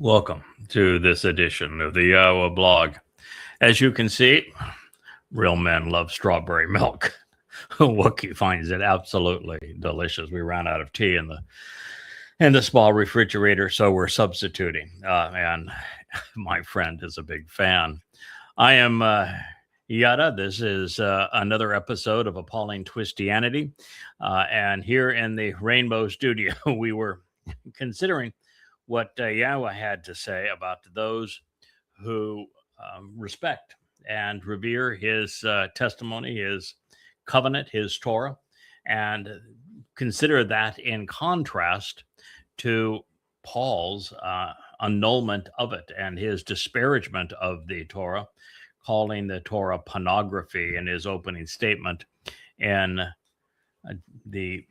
Welcome to this edition of the Yahowah blog. As you can see, real men love strawberry milk. Wookie finds it absolutely delicious. We ran out of tea in the small refrigerator, so we're substituting. And my friend is a big fan. I am Yada. This is another episode of Appalling Twistianity. And here in the Rainbow Studio, we were considering what Yahowah had to say about those who respect and revere his testimony, his covenant, his Towrah, and consider that in contrast to Paul's annulment of it and his disparagement of the Towrah, calling the Towrah pornography in his opening statement in the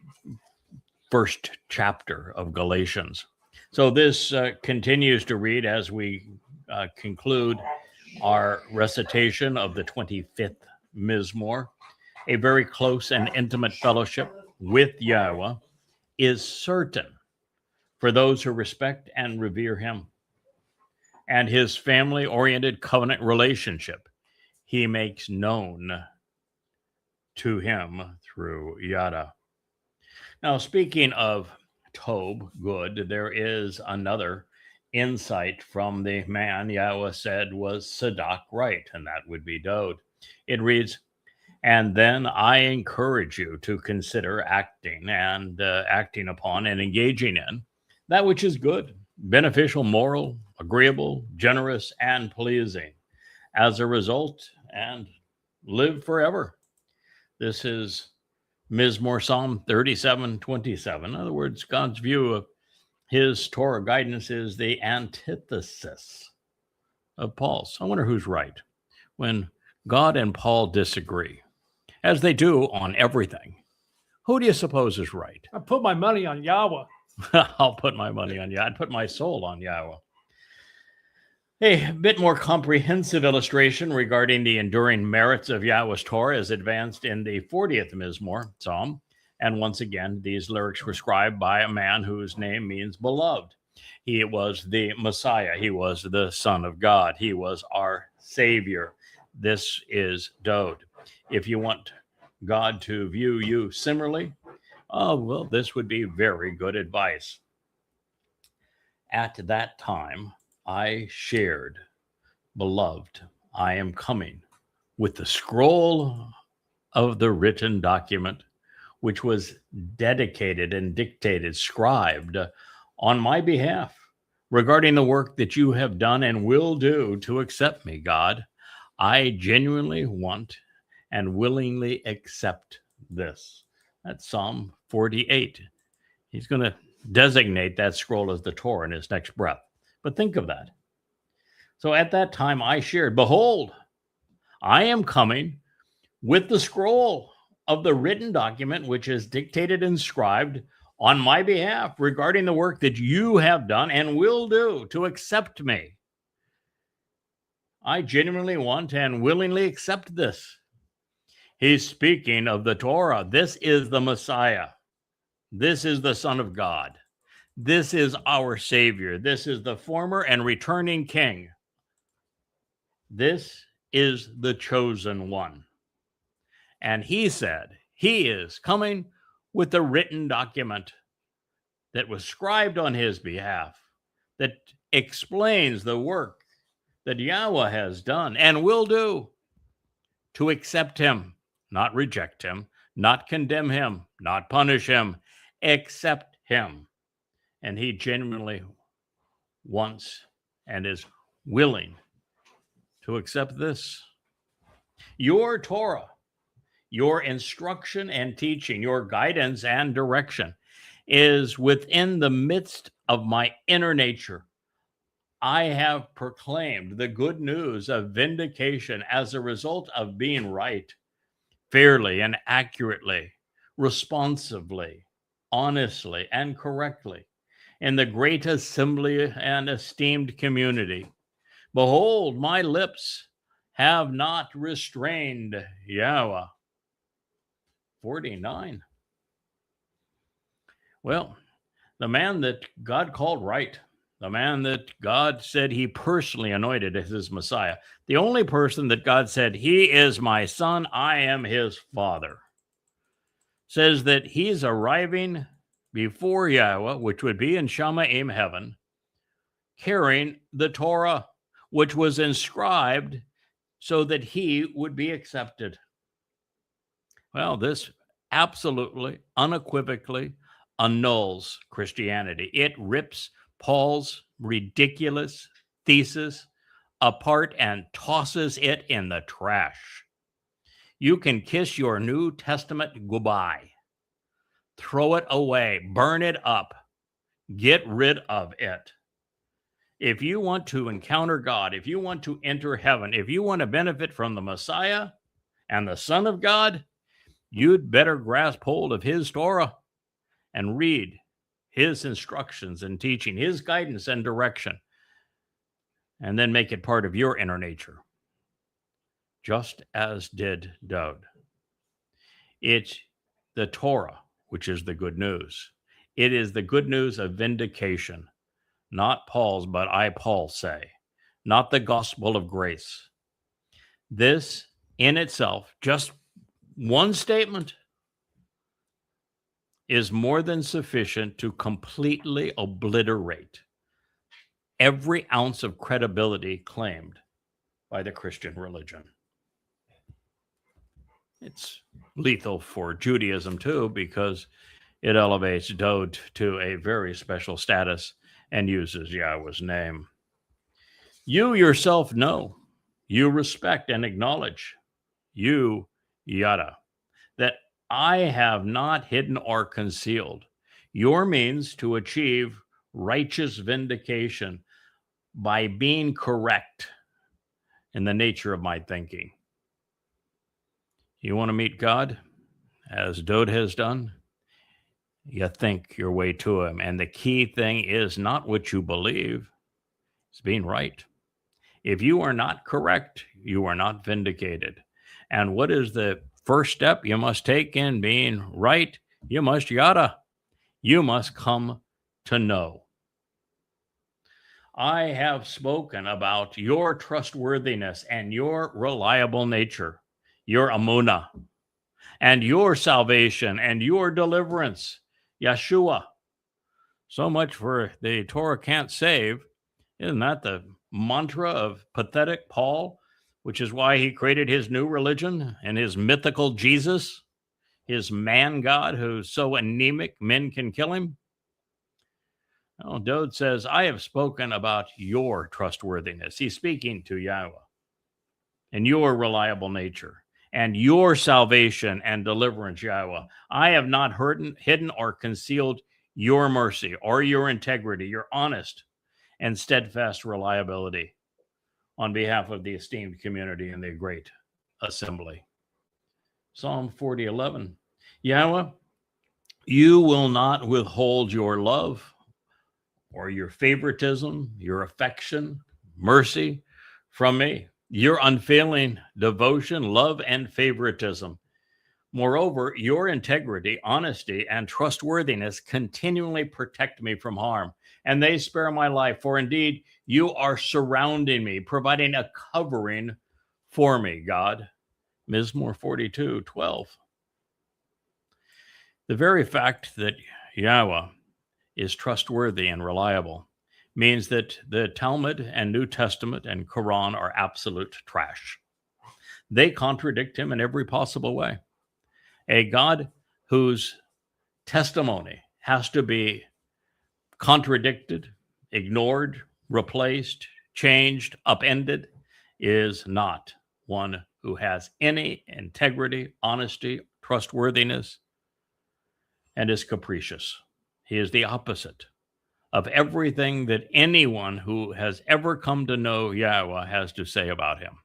first chapter of Galatians. So this continues to read as we conclude our recitation of the 25th Mizmowr. A very close and intimate fellowship with Yahowah is certain for those who respect and revere him. And his family-oriented covenant relationship he makes known to him through Yada. Now, speaking of Tob, good, there is another insight from the man Yahowah said was Sadak right, and that would be Dowd. It reads, "And then I encourage you to consider acting upon and engaging in that which is good, beneficial, moral, agreeable, generous, and pleasing as a result, and live forever." This is Mizmowr Psalm 37:27. In other words, God's view of his Towrah guidance is the antithesis of Paul's. I wonder who's right when God and Paul disagree, as they do on everything. Who do you suppose is right? I put my money on Yahowah. I'll put my money on Yahowah. I'd put my soul on Yahowah. A bit more comprehensive illustration regarding the enduring merits of Yahowah's Towrah is advanced in the 40th Mizmowr Psalm. And once again, these lyrics were scribed by a man whose name means beloved. He was the Messiah. He was the Son of God. He was our Savior. This is Dowd. If you want God to view you similarly, well, this would be very good advice. At that time, I shared, beloved, I am coming with the scroll of the written document, which was dedicated and dictated, scribed on my behalf regarding the work that you have done and will do to accept me, God. I genuinely want and willingly accept this. That's Psalm 48. He's going to designate that scroll as the Towrah in his next breath. But think of that. So at that time I shared, behold, I am coming with the scroll of the written document, which is dictated and scribed on my behalf regarding the work that you have done and will do to accept me. I genuinely want and willingly accept this. He's speaking of the Towrah. This is the Messiah. This is the Son of God. This is our Savior. This is the former and returning King. This is the chosen one. And he said, he is coming with the written document that was scribed on his behalf, that explains the work that Yahowah has done and will do to accept him, not reject him, not condemn him, not punish him, accept him. And he genuinely wants and is willing to accept this. Your Towrah, your instruction and teaching, your guidance and direction is within the midst of my inner nature. I have proclaimed the good news of vindication as a result of being right, fairly and accurately, responsively, honestly, and correctly in the great assembly and esteemed community. Behold, my lips have not restrained Yahowah. 49. Well, the man that God called right, the man that God said he personally anointed as his Messiah, the only person that God said, he is my son, I am his father, says that he's arriving before Yahowah, which would be in Shamaim heaven, carrying the Towrah, which was inscribed so that he would be accepted. Well, this absolutely, unequivocally annuls Christianity. It rips Paul's ridiculous thesis apart and tosses it in the trash. You can kiss your New Testament goodbye. Throw it away. Burn it up. Get rid of it. If you want to encounter God, if you want to enter heaven, if you want to benefit from the Messiah and the Son of God, you'd better grasp hold of his Towrah and read his instructions and teaching, his guidance and direction, and then make it part of your inner nature, just as did Dowd. It's the Towrah, which is the good news. It is the good news of vindication, not Paul's, but I, Paul, say, not the gospel of grace. This in itself, just one statement, is more than sufficient to completely obliterate every ounce of credibility claimed by the Christian religion. It's lethal for Judaism too, because it elevates Dowd to a very special status and uses Yahweh's name. You yourself know, you respect and acknowledge, you, yada, that I have not hidden or concealed your means to achieve righteous vindication by being correct in the nature of my thinking. You want to meet God, as Dowd has done? You think your way to him. And the key thing is not what you believe, it's being right. If you are not correct, you are not vindicated. And what is the first step you must take in being right? You must yada. You must come to know. I have spoken about your trustworthiness and your reliable nature, your amunah, and your salvation and your deliverance, Yeshua. So much for the Towrah can't save. Isn't that the mantra of pathetic Paul, which is why he created his new religion and his mythical Jesus, his man God who's so anemic men can kill him? Oh, Dowd says, I have spoken about your trustworthiness. He's speaking to Yahowah, and your reliable nature and your salvation and deliverance, Yahowah. I have not hidden or concealed your mercy or your integrity, your honest and steadfast reliability on behalf of the esteemed community in the great assembly. Psalm 40:11. Yahowah, you will not withhold your love or your favoritism, your affection, mercy from me, your unfailing devotion, love, and favoritism. Moreover, your integrity, honesty, and trustworthiness continually protect me from harm, and they spare my life. For indeed, you are surrounding me, providing a covering for me, God. Mizmowr 42:12. The very fact that Yahowah is trustworthy and reliable means that the Talmud and New Testament and Quran are absolute trash. They contradict him in every possible way. A God whose testimony has to be contradicted, ignored, replaced, changed, upended is not one who has any integrity, honesty, trustworthiness, and is capricious. He is the opposite of everything that anyone who has ever come to know Yahowah has to say about him.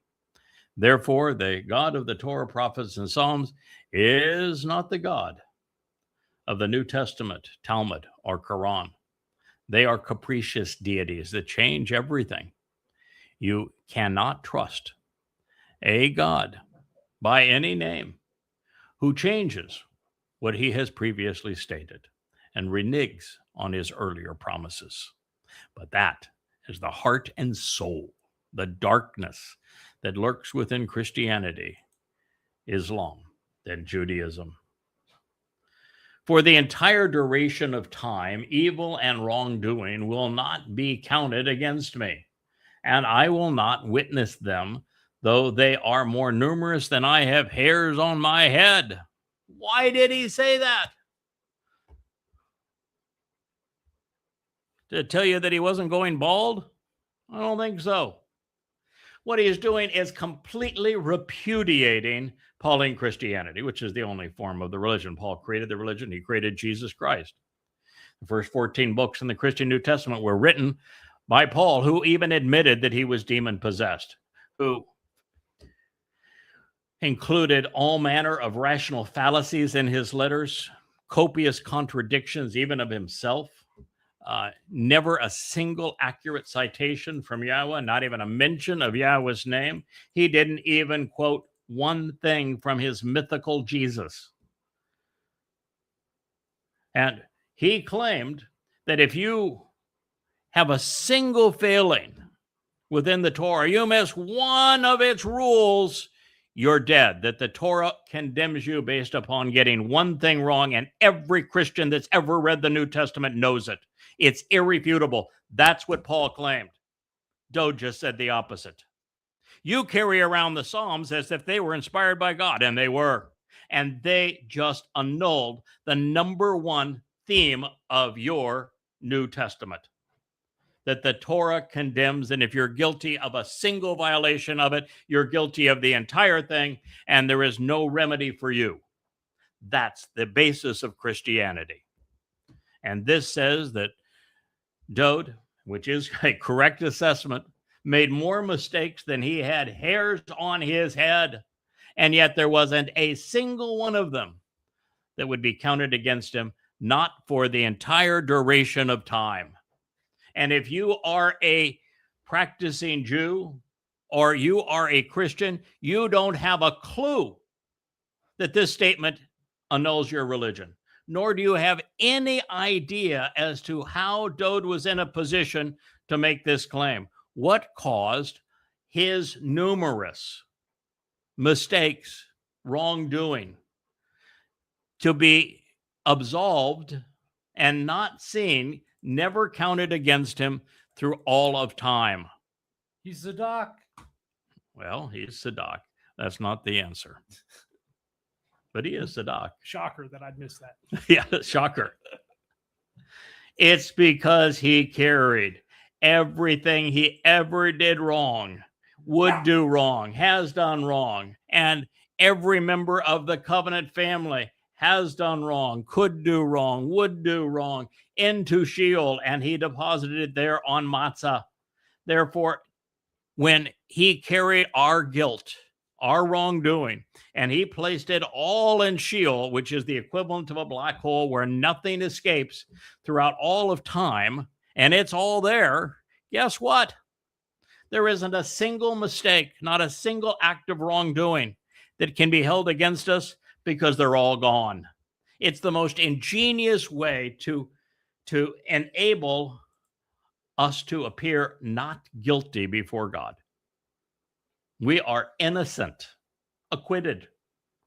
Therefore, the God of the Torah, prophets, and Psalms is not the God of the New Testament, Talmud, or Quran. They are capricious deities that change everything. You cannot trust a God by any name who changes what he has previously stated and reneges on his earlier promises. But that is the heart and soul, the darkness that lurks within Christianity, Islam, and Judaism. For the entire duration of time, evil and wrongdoing will not be counted against me, and I will not witness them, though they are more numerous than I have hairs on my head. Why did he say that? To tell you that he wasn't going bald? I don't think so. What he is doing is completely repudiating Pauline Christianity, which is the only form of the religion. Paul created the religion. He created Jesus Christ. The first 14 books in the Christian New Testament were written by Paul, who even admitted that he was demon-possessed, who included all manner of rational fallacies in his letters, copious contradictions even of himself, never a single accurate citation from Yahweh, not even a mention of Yahweh's name. He didn't even quote one thing from his mythical Jesus. And he claimed that if you have a single failing within the Torah, you miss one of its rules, you're dead, that the Torah condemns you based upon getting one thing wrong, and every Christian that's ever read the New Testament knows it. It's irrefutable. That's what Paul claimed. Dowd just said the opposite. You carry around the Psalms as if they were inspired by God, and they were. And they just annulled the number one theme of your New Testament, that the Torah condemns, and if you're guilty of a single violation of it, you're guilty of the entire thing, and there is no remedy for you. That's the basis of Christianity. And this says that Dowd, which is a correct assessment, made more mistakes than he had hairs on his head, and yet there wasn't a single one of them that would be counted against him, not for the entire duration of time. And if you are a practicing Jew or you are a Christian, you don't have a clue that this statement annuls your religion, nor do you have any idea as to how Dowd was in a position to make this claim. What caused his numerous mistakes, wrongdoing, to be absolved and not seen, never counted against him through all of time? He's Zadok. Well, he's Zadok. That's not the answer. But he is Zadok. Shocker that I'd miss that. Yeah, shocker. It's because he carried everything he ever did wrong, would do wrong, has done wrong, and every member of the covenant family has done wrong, could do wrong, would do wrong, into Sheol, and he deposited it there on Matsah. Therefore, when he carried our guilt, our wrongdoing, and he placed it all in Sheol, which is the equivalent of a black hole where nothing escapes throughout all of time, and it's all there, guess what? There isn't a single mistake, not a single act of wrongdoing that can be held against us, because they're all gone. It's the most ingenious way to enable us to appear not guilty before God. We are innocent, acquitted.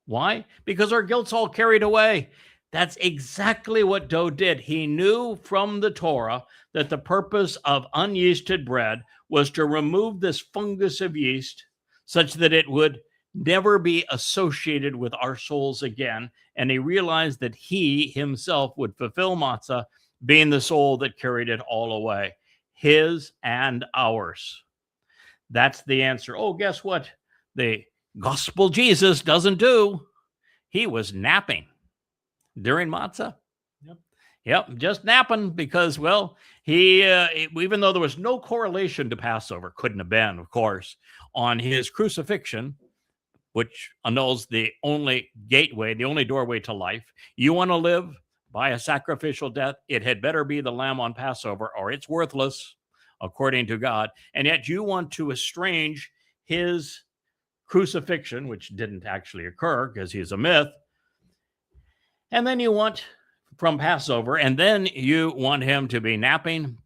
Why? Because our guilt's all carried away. That's exactly what Dowd did. He knew from the Torah that the purpose of unyeasted bread was to remove this fungus of yeast such that it would never be associated with our souls again. And he realized that he himself would fulfill Matzah, being the soul that carried it all away, his and ours. That's the answer. Oh, guess what? The gospel Jesus doesn't do. He was napping during Matzah. Yep, just napping because, well, he, even though there was no correlation to Passover, couldn't have been, of course, on his crucifixion, which annuls the only gateway, the only doorway to life. You want to live by a sacrificial death, it had better be the lamb on Passover, or it's worthless, according to God. And yet you want to estrange his crucifixion, which didn't actually occur because he's a myth. And then you want from Passover, and then you want him to be napping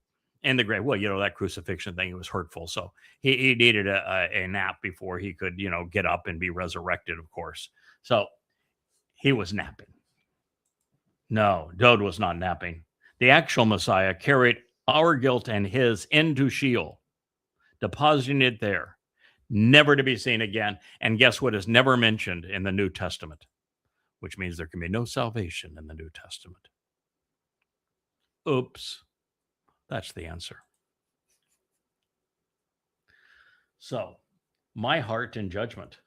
in the grave. Well, that crucifixion thing, it was hurtful. So he needed a nap before he could, get up and be resurrected, of course. So he was napping. No, Dowd was not napping. The actual Messiah carried our guilt and his into Sheol, depositing it there, never to be seen again. And guess what is never mentioned in the New Testament? Which means there can be no salvation in the New Testament. Oops. That's the answer. So, my heart and judgment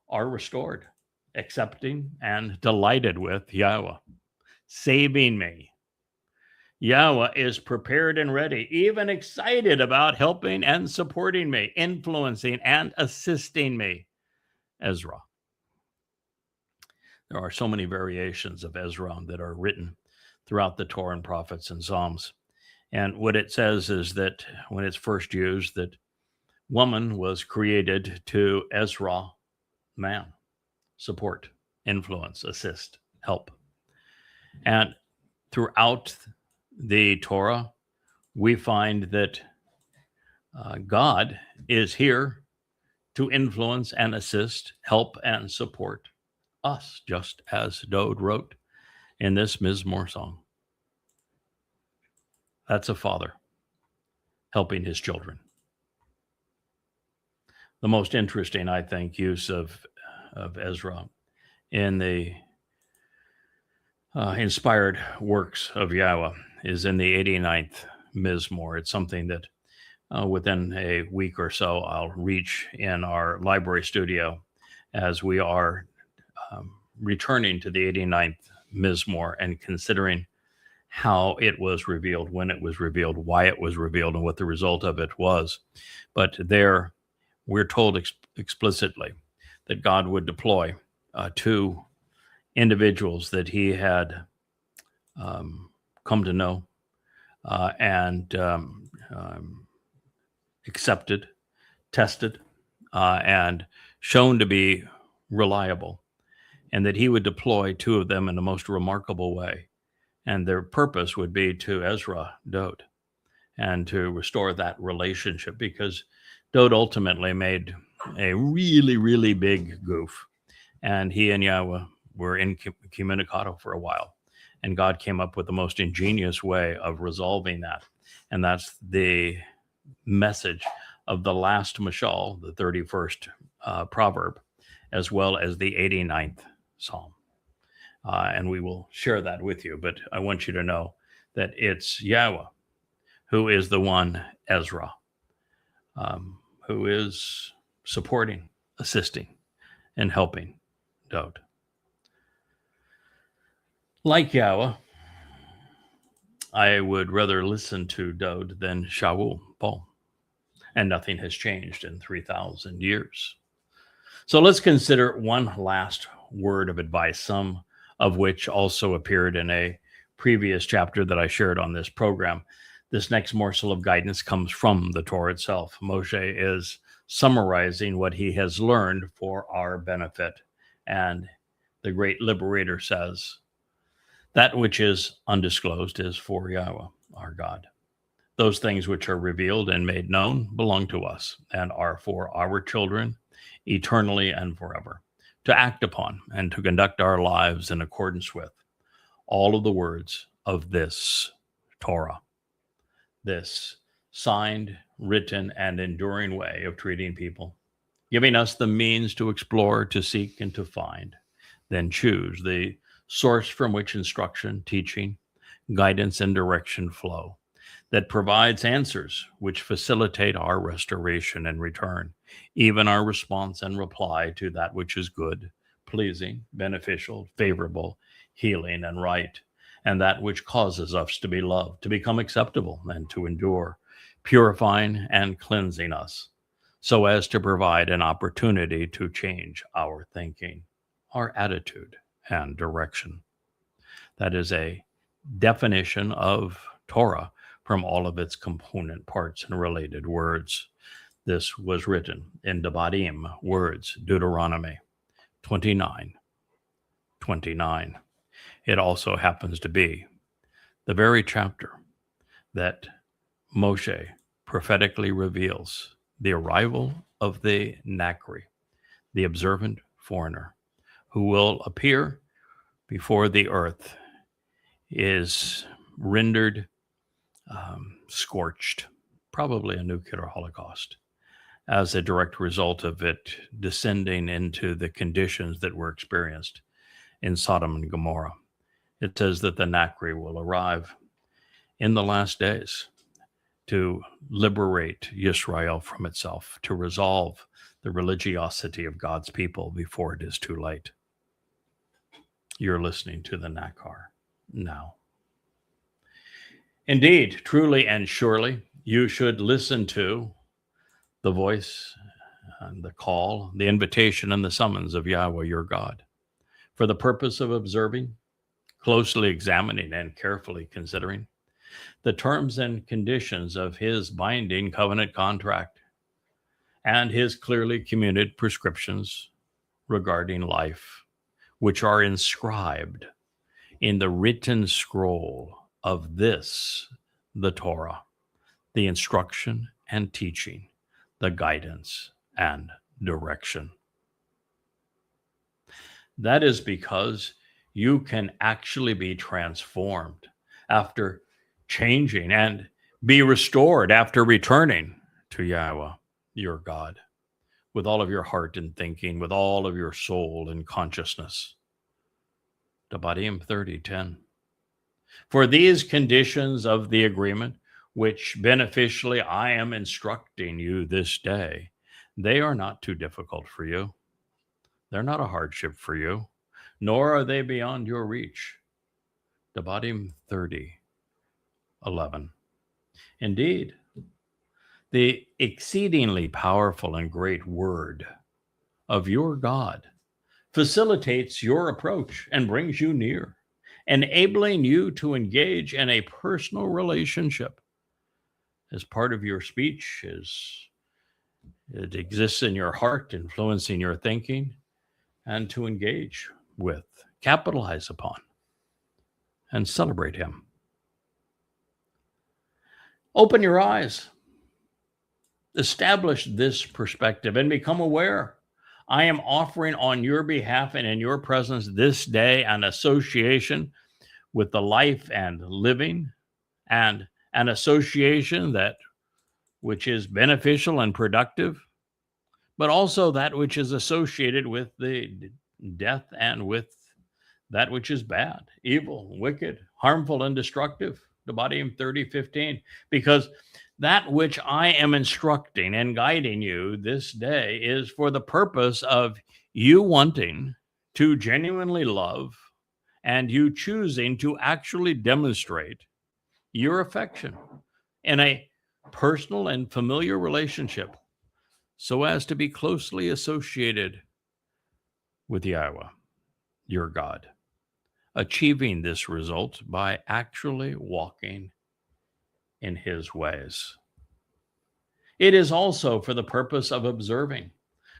are restored, accepting and delighted with Yahowah, saving me. Yahowah is prepared and ready, even excited about helping and supporting me, influencing and assisting me. Ezra. There are so many variations of Ezra that are written throughout the Torah and prophets and Psalms. And what it says is that when it's first used, that woman was created to Ezra, man, support, influence, assist, help. And throughout the Torah, we find that God is here to influence and assist, help and support us, just as Dowd wrote in this Mizmowr song. That's a father helping his children. The most interesting, I think, use of Ezra in the inspired works of Yahowah is in the 89th Mizmowr. It's something that within a week or so I'll reach in our library studio as we are returning to the 89th Mizmowr and considering how it was revealed, when it was revealed, why it was revealed, and what the result of it was. But there, we're told explicitly that God would deploy two individuals that he had come to know and accepted, tested, and shown to be reliable, and that he would deploy two of them in the most remarkable way. And their purpose would be to Ezra Dowd and to restore that relationship, because Dowd ultimately made a really, really big goof. And he and Yahowah were incommunicado for a while. And God came up with the most ingenious way of resolving that. And that's the message of the last mashal, the 31st proverb, as well as the 89th Psalm. And we will share that with you. But I want you to know that it's Yahowah who is the one, Ezra, who is supporting, assisting, and helping Dowd. Like Yahowah, I would rather listen to Dowd than Shaul, Paul. And nothing has changed in 3,000 years. So let's consider one last word of advice, some of which also appeared in a previous chapter that I shared on this program. This next morsel of guidance comes from the Torah itself. Moshe is summarizing what he has learned for our benefit. And the great liberator says, that which is undisclosed is for Yahowah, our God. Those things which are revealed and made known belong to us and are for our children eternally and forever, to act upon and to conduct our lives in accordance with all of the words of this Torah, this signed, written, and enduring way of treating people, giving us the means to explore, to seek, and to find, then choose the source from which instruction, teaching, guidance, and direction flow, that provides answers which facilitate our restoration and return, even our response and reply to that which is good, pleasing, beneficial, favorable, healing, and right, and that which causes us to be loved, to become acceptable, and to endure, purifying and cleansing us, so as to provide an opportunity to change our thinking, our attitude, and direction. That is a definition of Torah from all of its component parts and related words. This was written in Dabarym, words, Deuteronomy 29:29. It also happens to be the very chapter that Moshe prophetically reveals the arrival of the Nakri, the observant foreigner, who will appear before the earth is rendered scorched, probably a nuclear holocaust, as a direct result of it descending into the conditions that were experienced in Sodom and Gomorrah. It says that the Nakri will arrive in the last days to liberate Israel from itself, to resolve the religiosity of God's people before it is too late. You're listening to the Nakar now. Indeed, truly and surely, you should listen to the voice and the call, the invitation and the summons of Yahweh your God, for the purpose of observing, closely examining, and carefully considering the terms and conditions of his binding covenant contract and his clearly communicated prescriptions regarding life, which are inscribed in the written scroll of this, the Torah, the instruction and teaching, the guidance and direction. That is because you can actually be transformed after changing and be restored after returning to Yahweh, your God, with all of your heart and thinking, with all of your soul and consciousness. Dabarym 30:10. For these conditions of the agreement, which beneficially I am instructing you this day, they are not too difficult for you. They're not a hardship for you, nor are they beyond your reach. Dabarym 30:11. Indeed, the exceedingly powerful and great word of your God facilitates your approach and brings you near, enabling you to engage in a personal relationship. As part of your speech, it exists in your heart, influencing your thinking, and to engage with, capitalize upon, and celebrate him. Open your eyes, establish this perspective, and become aware. I am offering on your behalf and in your presence this day an association with the life and living, and an association that which is beneficial and productive, but also that which is associated with the death and with that which is bad, evil, wicked, harmful, and destructive. Dabarym 30:15. Because that which I am instructing and guiding you this day is for the purpose of you wanting to genuinely love and you choosing to actually demonstrate your affection in a personal and familiar relationship so as to be closely associated with Yahweh, your God, achieving this result by actually walking in his ways. It is also for the purpose of observing,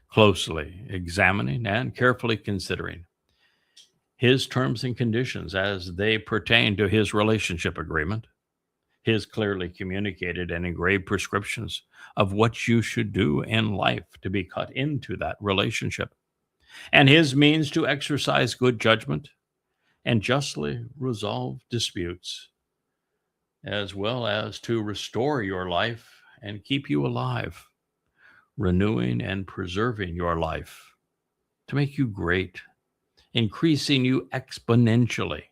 closely examining, and carefully considering his terms and conditions as they pertain to his relationship agreement, his clearly communicated and engraved prescriptions of what you should do in life to be cut into that relationship, and his means to exercise good judgment and justly resolve disputes, as well as to restore your life and keep you alive, renewing and preserving your life, to make you great, increasing you exponentially,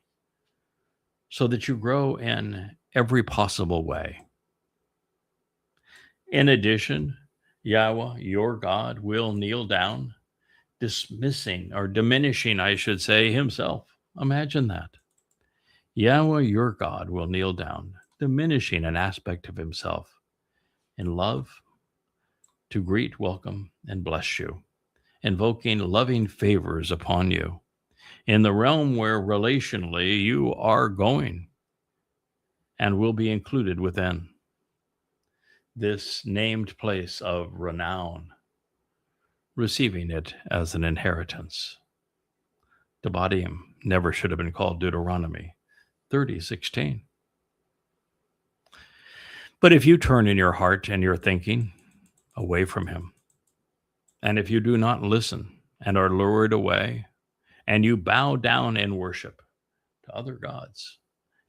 so that you grow in every possible way. In addition, Yahweh, your God, will kneel down, dismissing or diminishing, I should say, himself. Imagine that. Yahweh, your God, will kneel down, diminishing an aspect of himself in love to greet, welcome, and bless you, invoking loving favors upon you in the realm where relationally you are going and will be included within this named place of renown, receiving it as an inheritance. Dabarym never should have been called Deuteronomy 30:16. But if you turn in your heart and your thinking away from him, and if you do not listen and are lured away, and you bow down in worship to other gods,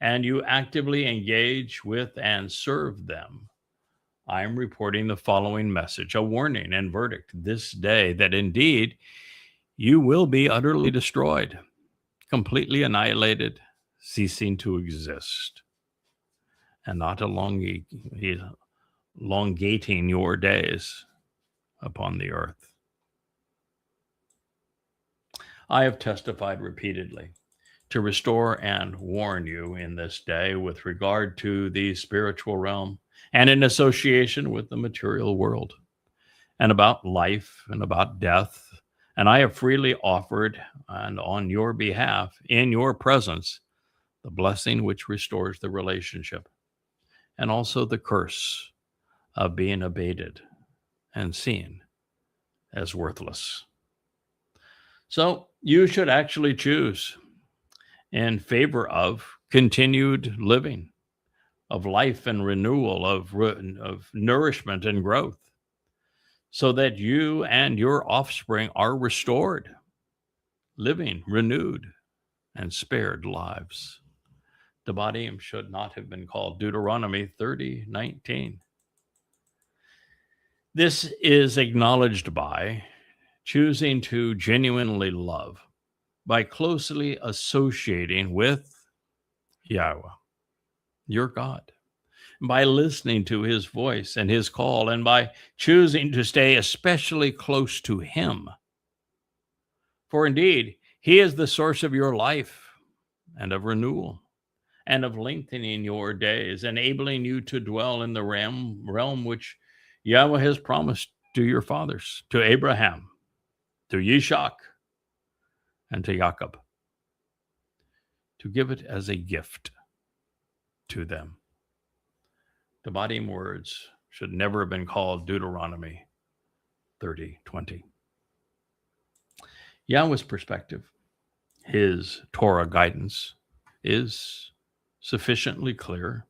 and you actively engage with and serve them, I am reporting the following message, a warning and verdict this day that indeed you will be utterly destroyed, completely annihilated, ceasing to exist, and not elongating your days upon the earth. I have testified repeatedly to restore and warn you in this day with regard to the spiritual realm and in association with the material world, and about life and about death. And I have freely offered, and on your behalf, in your presence, the blessing which restores the relationship, and also the curse of being abated and seen as worthless. So you should actually choose in favor of continued living, of life and renewal, of nourishment and growth, so that you and your offspring are restored, living, renewed, and spared lives. Dabarym should not have been called. Deuteronomy 30:19. This is acknowledged by choosing to genuinely love, by closely associating with Yahowah, your God, by listening to his voice and his call, and by choosing to stay especially close to him. For indeed, he is the source of your life and of renewal and of lengthening your days, enabling you to dwell in the realm which Yahowah has promised to your fathers, to Abraham, to Yishak, and to Jacob, to give it as a gift to them. Dabarym words should never have been called Deuteronomy 30:20. Yahweh's perspective, his Torah guidance, is sufficiently clear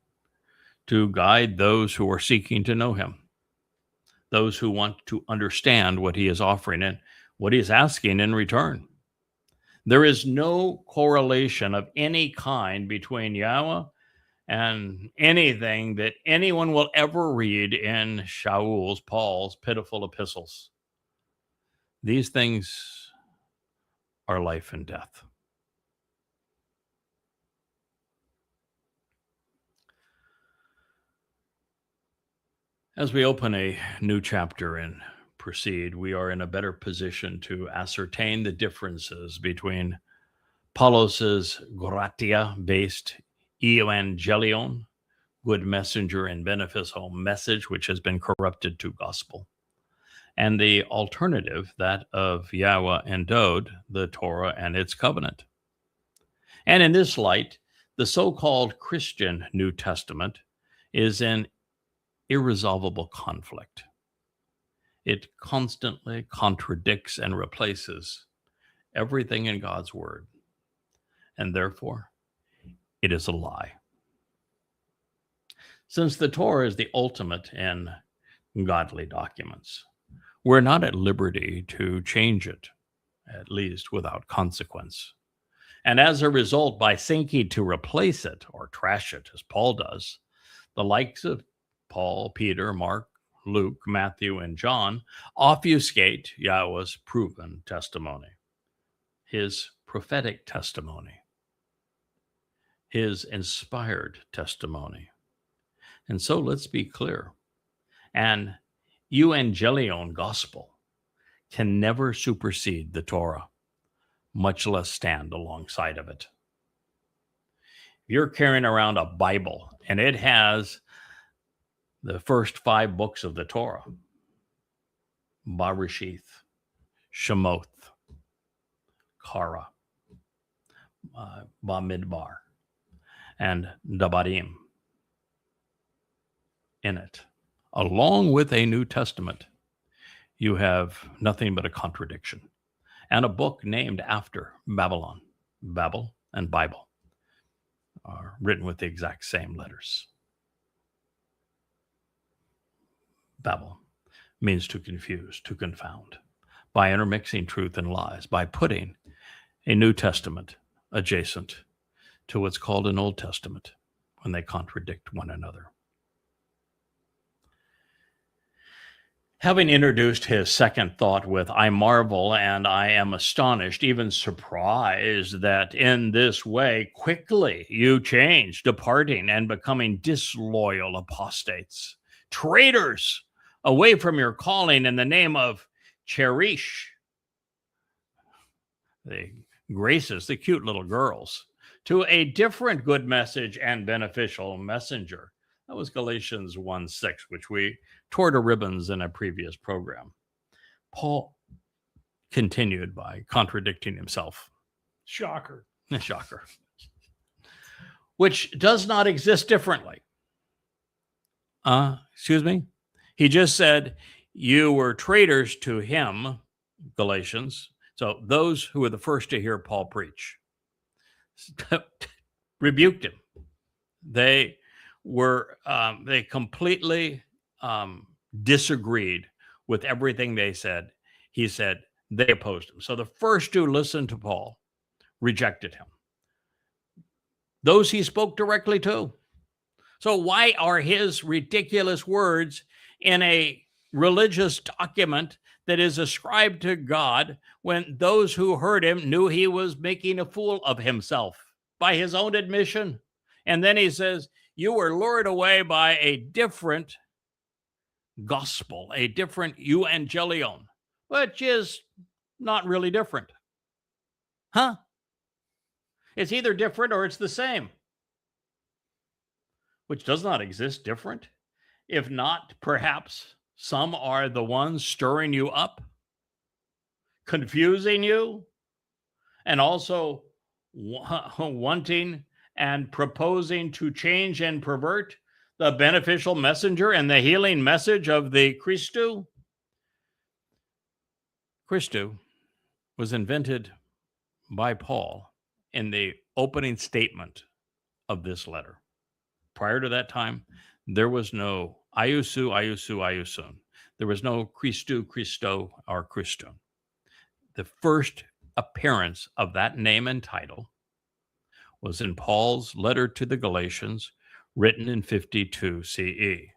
to guide those who are seeking to know him, those who want to understand what he is offering and what he is asking in return. There is no correlation of any kind between Yahowah and anything that anyone will ever read in Shaul's, Paul's pitiful epistles. These things are life and death. As we open a new chapter and proceed, we are in a better position to ascertain the differences between Paulos's gratia-based euangelion, good messenger and beneficial message, which has been corrupted to gospel, and the alternative, that of Yahowah and Dowd, the Torah and its covenant. And in this light, the so-called Christian New Testament is in irresolvable conflict. It constantly contradicts and replaces everything in God's word, and therefore it is a lie. Since the Torah is the ultimate in godly documents, we're not at liberty to change it, at least without consequence. And as a result, by seeking to replace it or trash it, as Paul does, the likes of Paul, Peter, Mark, Luke, Matthew, and John obfuscate Yahweh's proven testimony, his prophetic testimony, his inspired testimony. And so let's be clear. An euangelion gospel can never supersede the Torah, much less stand alongside of it. If you're carrying around a Bible and it has the first 5 books of the Torah, Bereshith, Shemoth, Kara, Bamidbar, and Dabarym in it, along with a New Testament, you have nothing but a contradiction, and a book named after Babylon, Babel and Bible, are written with the exact same letters. Babel means to confuse, to confound, by intermixing truth and lies, by putting a New Testament adjacent to what's called an Old Testament when they contradict one another. Having introduced his second thought with, I marvel and I am astonished, even surprised that in this way quickly you change, departing and becoming disloyal apostates, traitors away from your calling in the name of cherish, the graces, the cute little girls, to a different good message and beneficial messenger. That was Galatians 1:6, which we tore to ribbons in a previous program. Paul continued by contradicting himself. Shocker. Shocker. Which does not exist differently. Excuse me? He just said, you were traitors to him, Galatians. So those who were the first to hear Paul preach rebuked him. They completely disagreed with everything they said. He said they opposed him. So the first to listen to Paul rejected him. Those he spoke directly to. So why are his ridiculous words in a religious document that is ascribed to God when those who heard him knew he was making a fool of himself by his own admission? And then he says, you were lured away by a different gospel, a different euangelion, which is not really different. Huh? It's either different or it's the same, which does not exist different. If not, perhaps some are the ones stirring you up, confusing you, and also wanting and proposing to change and pervert the beneficial messenger and the healing message of the Christu. Christu was invented by Paul in the opening statement of this letter. Prior to that time, there was no iusu, iusu, iusun. There was no Christu, Christo, or Christun. The first appearance of that name and title was in Paul's letter to the Galatians, written in 52 CE.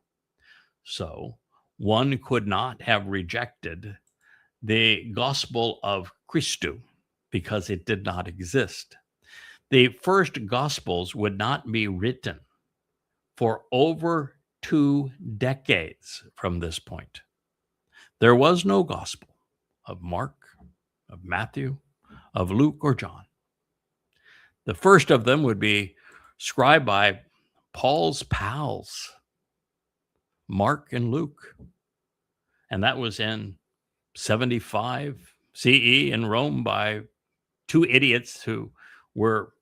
So one could not have rejected the gospel of Christu because it did not exist. The first gospels would not be written for over 2 decades from this point. There was no gospel of Mark, of Matthew, of Luke, or John. The first of them would be scribed by Paul's pals, Mark and Luke. And that was in 75 CE in Rome by 2 idiots who were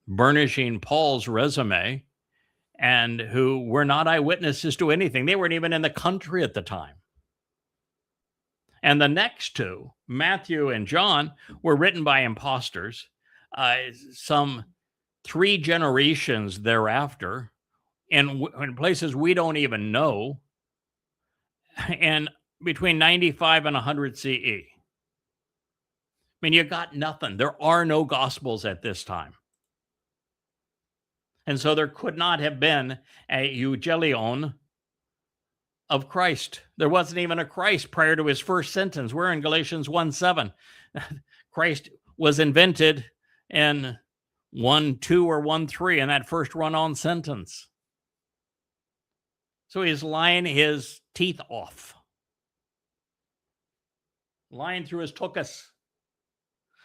burnishing Paul's resume and who were not eyewitnesses to anything. They weren't even in the country at the time. And the next 2, Matthew and John, were written by imposters. Some 3 generations thereafter, in places we don't even know, and between 95 and 100 CE. I mean, you got nothing. There are no gospels at this time. And so there could not have been a euangelion of Christ. There wasn't even a Christ prior to his first sentence. We're in Galatians 1:7. Christ was invented in 1:2 or 1:3 in that first run-on sentence. So he's lying his teeth off, lying through his tuchus.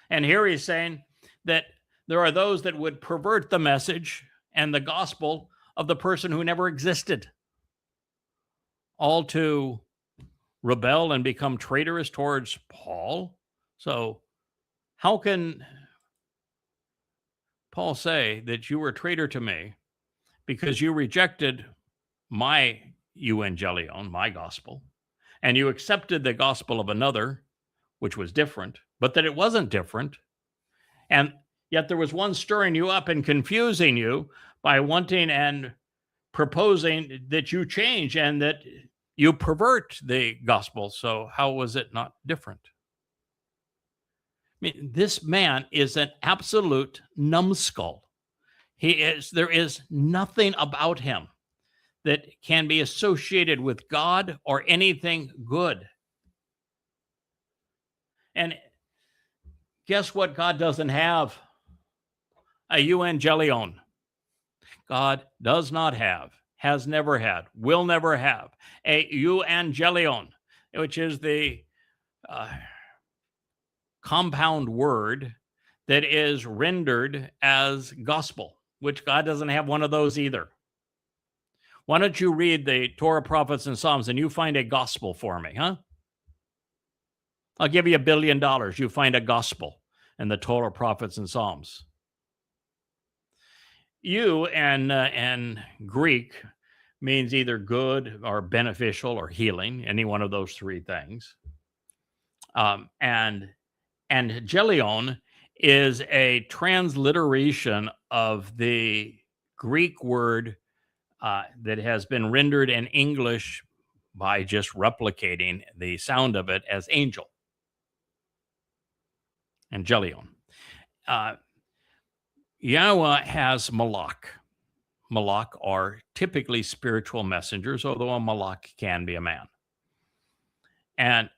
And here he's saying that there are those that would pervert the message and the gospel of the person who never existed, all to rebel and become traitorous towards Paul. So how can Paul say that you were a traitor to me because you rejected my euangelion, my gospel, and you accepted the gospel of another, which was different, but that it wasn't different, and yet there was one stirring you up and confusing you by wanting and proposing that you change and that You pervert the gospel, so how was it not different? I mean, this man is an absolute numbskull. There is nothing about him that can be associated with God or anything good. And guess what God doesn't have? A euangelion. God does not have, has never had, will never have a euangelion, which is the compound word that is rendered as gospel, which God doesn't have one of those either. Why don't you read the Torah, prophets, and Psalms and you find a gospel for me, huh? I'll give you $1 billion. You find a gospel in the Torah, prophets, and Psalms. You and Greek means either good or beneficial or healing, any one of those three things. And gelion is a transliteration of the Greek word that has been rendered in English by just replicating the sound of it as angel. Angelion. Yahowah has malak. Malak are typically spiritual messengers, although a malak can be a man. And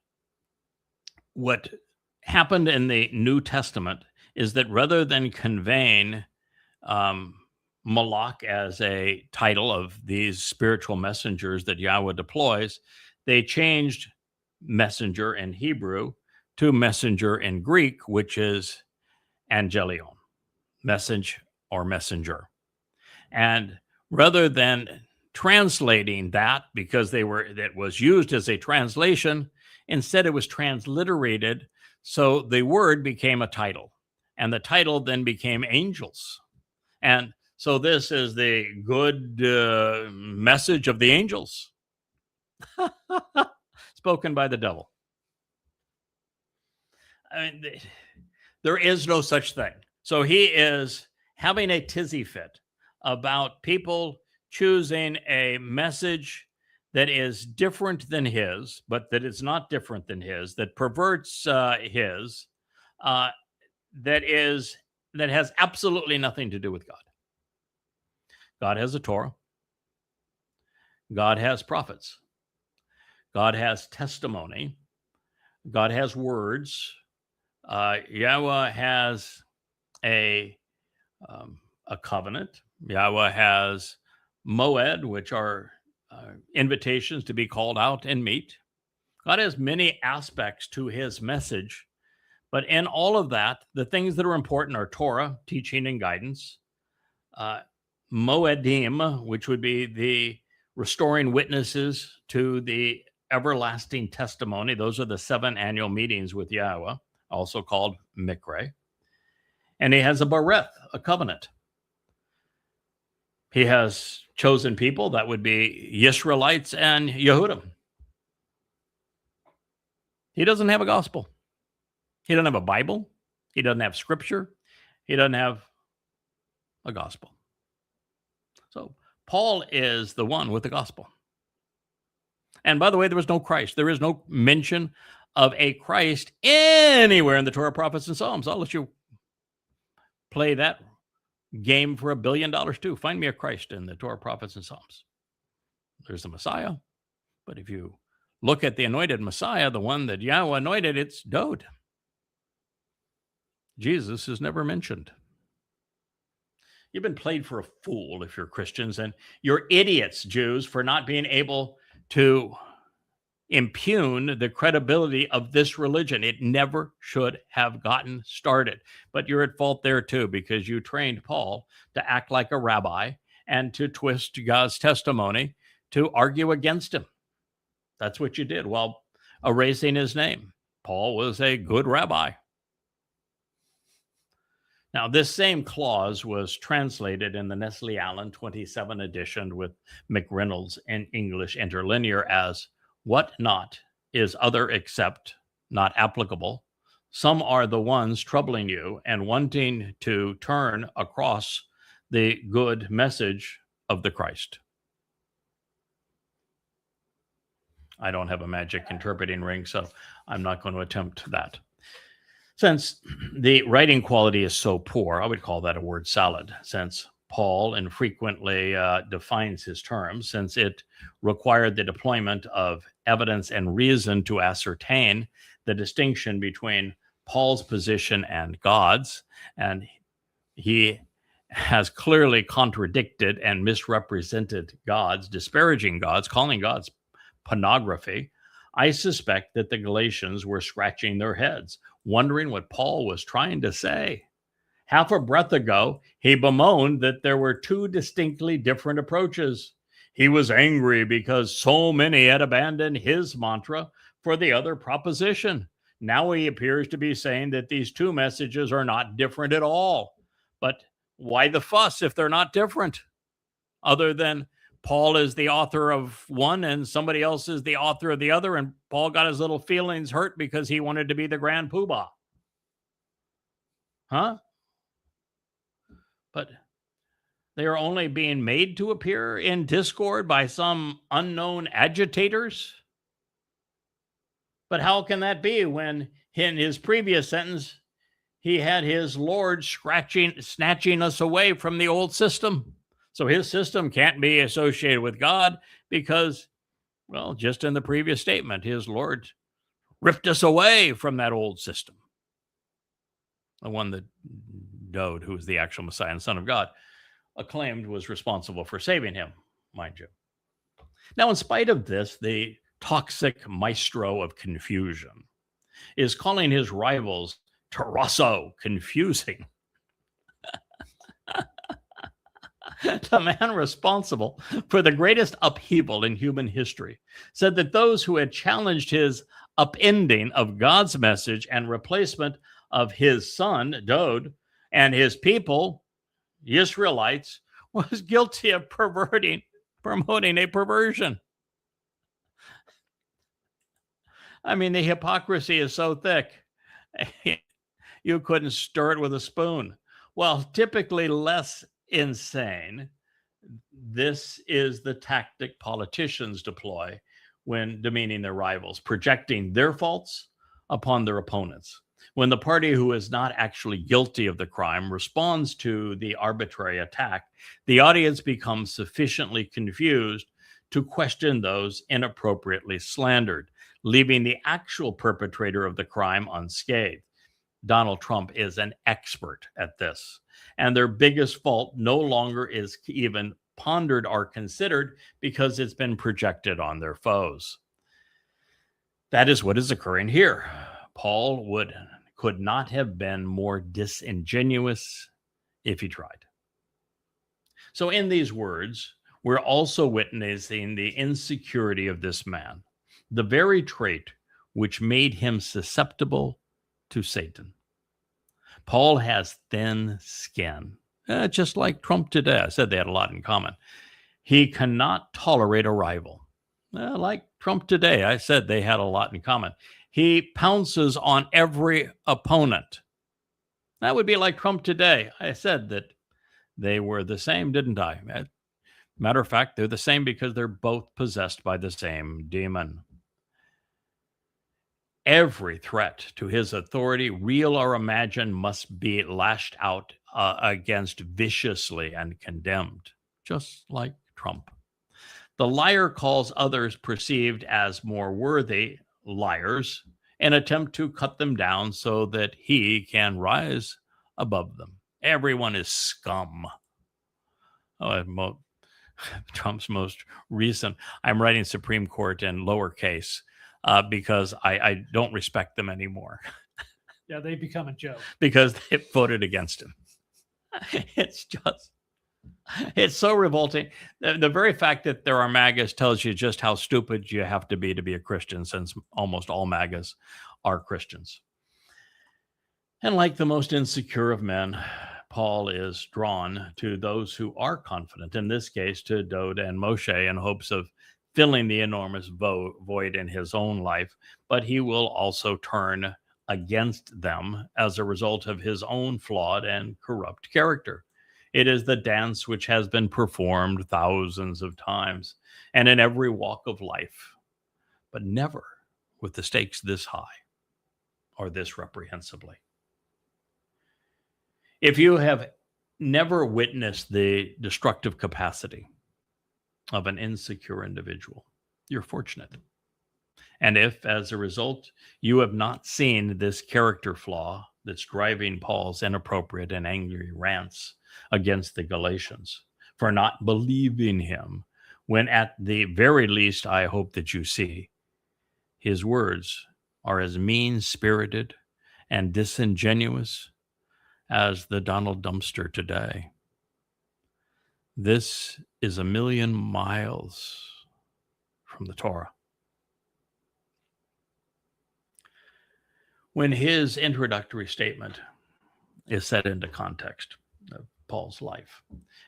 what happened in the New Testament is that rather than conveying malak as a title of these spiritual messengers that Yahowah deploys, they changed messenger in Hebrew to messenger in Greek, which is angelion, message or messenger. And rather than translating that because that was used as a translation, instead it was transliterated, so the word became a title, and the title then became angels. And so this is the good message of the angels, spoken by the devil. I mean, there is no such thing. So he is having a tizzy fit about people choosing a message that is different than his, but that is not different than his, that perverts his, that has absolutely nothing to do with God. God has a Torah. God has prophets. God has testimony. God has words. Yahowah has a covenant. Yahowah has moed, which are invitations to be called out and meet. God has many aspects to his message, but in all of that, the things that are important are Torah, teaching and guidance, moedim, which would be the restoring witnesses to the everlasting testimony. Those are the 7 annual meetings with Yahowah, also called Mikre. And he has a bareth, a covenant. He has chosen people, that would be Yisraelites and Yehudim. He doesn't have a gospel. He doesn't have a Bible. He doesn't have scripture. He doesn't have a gospel. So Paul is the one with the gospel. And by the way, there was no Christ. There is no mention of a Christ anywhere in the Torah, prophets, and Psalms. I'll let you play that game for $1 billion too. Find me a Christ in the Torah, prophets, and Psalms. There's the Messiah. But if you look at the anointed Messiah, the one that Yahowah anointed, it's Dowd. Jesus is never mentioned. You've been played for a fool if you're Christians, and you're idiots, Jews, for not being able to impugn the credibility of this religion. It never should have gotten started. But you're at fault there too, because you trained Paul to act like a rabbi and to twist God's testimony to argue against him. That's what you did while erasing his name. Paul was a good rabbi. Now, this same clause was translated in the Nestle Allen 27 edition with McReynolds in English Interlinear as, "What not is other except not applicable. Some are the ones troubling you and wanting to turn across the good message of the Christ." I don't have a magic interpreting ring, so I'm not going to attempt that. Since the writing quality is so poor, I would call that a word salad, since Paul infrequently defines his terms, since it required the deployment of evidence and reason to ascertain the distinction between Paul's position and God's, and he has clearly contradicted and misrepresented God's, disparaging God's, calling God's pornography. I suspect that the Galatians were scratching their heads, wondering what Paul was trying to say. Half a breath ago, he bemoaned that there were two distinctly different approaches. He was angry because so many had abandoned his mantra for the other proposition. Now he appears to be saying that these two messages are not different at all. But why the fuss if they're not different? Other than Paul is the author of one and somebody else is the author of the other, and Paul got his little feelings hurt because he wanted to be the grand poobah. Huh? But they are only being made to appear in discord by some unknown agitators. But how can that be when in his previous sentence, he had his Lord snatching us away from the old system? So his system can't be associated with God because, well, just in the previous statement, his Lord ripped us away from that old system. The one that Dowd, who was the actual Messiah and Son of God, acclaimed was responsible for saving him, mind you. Now, in spite of this, the toxic maestro of confusion is calling his rivals terrasso confusing. The man responsible for the greatest upheaval in human history said that those who had challenged his upending of God's message and replacement of his son, Dowd, and his people, the Israelites, was guilty of promoting a perversion. I mean, the hypocrisy is so thick, you couldn't stir it with a spoon. Well, typically less insane, this is the tactic politicians deploy when demeaning their rivals, projecting their faults upon their opponents. When the party who is not actually guilty of the crime responds to the arbitrary attack, the audience becomes sufficiently confused to question those inappropriately slandered, leaving the actual perpetrator of the crime unscathed. Donald Trump is an expert at this, and their biggest fault no longer is even pondered or considered because it's been projected on their foes. That is what is occurring here. Paul could not have been more disingenuous if he tried. So in these words, we're also witnessing the insecurity of this man, the very trait which made him susceptible to Satan. Paul has thin skin, just like Trump today. I said they had a lot in common. He cannot tolerate a rival. Like Trump today, I said they had a lot in common. He pounces on every opponent. That would be like Trump today. I said that they were the same, didn't I? Matter of fact, they're the same because they're both possessed by the same demon. Every threat to his authority, real or imagined, must be lashed out against viciously and condemned, just like Trump. The liar calls others perceived as more worthy liars and attempt to cut them down so that he can rise above them. Everyone is scum. Trump's most recent, I'm writing Supreme Court in lowercase because I don't respect them anymore. Yeah, they become a joke. Because they voted against him. It's so revolting. The very fact that there are MAGAs tells you just how stupid you have to be a Christian, since almost all MAGAs are Christians. And like the most insecure of men, Paul is drawn to those who are confident, in this case to Dowd and Moshe, in hopes of filling the enormous void in his own life, but he will also turn against them as a result of his own flawed and corrupt character. It is the dance which has been performed thousands of times and in every walk of life. but never with the stakes this high or this reprehensibly. If you have never witnessed the destructive capacity of an insecure individual, you're fortunate. And if, as a result, you have not seen this character flaw that's driving Paul's inappropriate and angry rants against the Galatians for not believing him, when at the very least, I hope that you see his words are as mean-spirited and disingenuous as the Donald Dumpster today. This is a million miles from the Towrah. When his introductory statement is set into context of Paul's life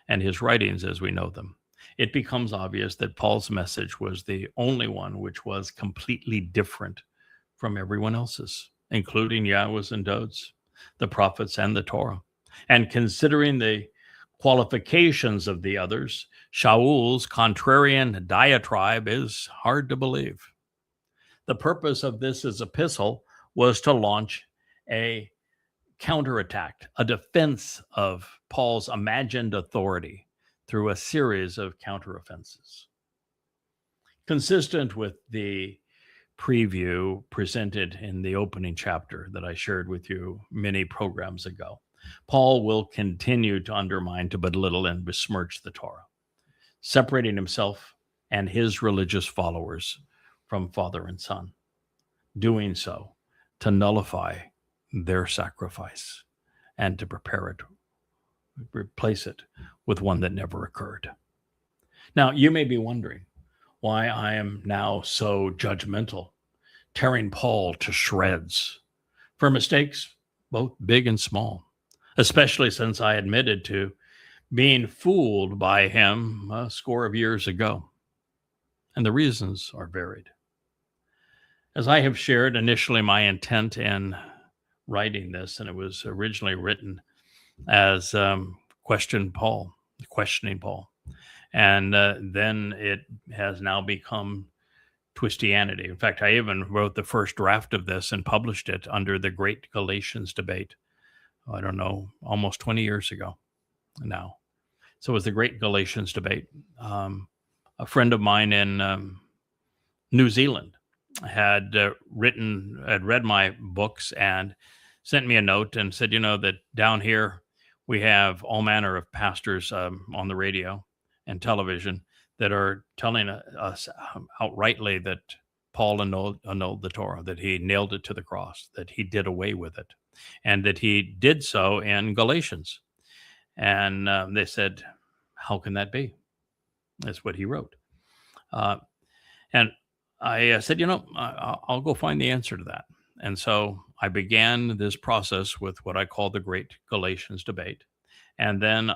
and his writings as we know them, it becomes obvious that Paul's message was the only one which was completely different from everyone else's, including Yahowah's and Dowd's, the prophets, and the Towrah. And considering the qualifications of the others, Shaul's contrarian diatribe is hard to believe. The purpose of this epistle was to launch a counterattack, a defense of Paul's imagined authority through a series of counteroffenses. Consistent with the preview presented in the opening chapter that I shared with you many programs ago, Paul will continue to undermine, to belittle, and besmirch the Towrah, separating himself and his religious followers from Father and Son, doing so to nullify their sacrifice and to replace it with one that never occurred. Now, you may be wondering why I am now so judgmental, tearing Paul to shreds for mistakes, both big and small, especially since I admitted to being fooled by him a score of years ago. And the reasons are varied. As I have shared initially, my intent in writing this, and it was originally written as questioning Paul. And then it has now become Twistianity. In fact, I even wrote the first draft of this and published it under the Great Galatians debate, I don't know, almost 20 years ago now. So it was the Great Galatians debate. A friend of mine in New Zealand had read my books and sent me a note and said, that down here we have all manner of pastors on the radio and television that are telling us outrightly that Paul annulled the Towrah, that he nailed it to the cross, that he did away with it, and that he did so in Galatians. And they said, how can that be? That's what he wrote. And I said, I'll go find the answer to that. And so I began this process with what I call the Great Galatians debate. And then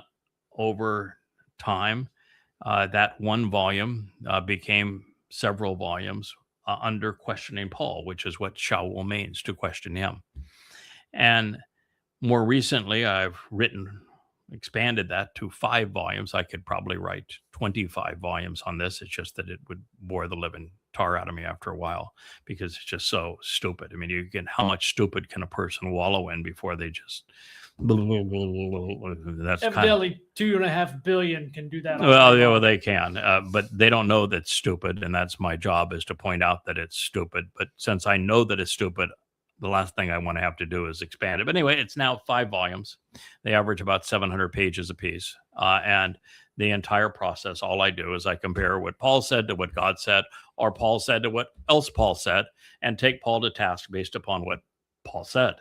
over time, that one volume became several volumes under questioning Paul, which is what Shaul means, to question him. And more recently, I've expanded that to 5 volumes. I could probably write 25 volumes on this. It's just that it would bore the living tar out of me after a while because it's just so stupid. I mean, how much stupid can a person wallow in before they just... That's evidently 2.5 billion can do that. Well, they can, but they don't know that's stupid, and that's my job, is to point out that it's stupid. But since I know that it's stupid, the last thing I want to have to do is expand it. But anyway, it's now 5 volumes. They average about 700 pages apiece, and the entire process, all I do is I compare what Paul said to what God said, or Paul said to what else Paul said, and take Paul to task based upon what Paul said.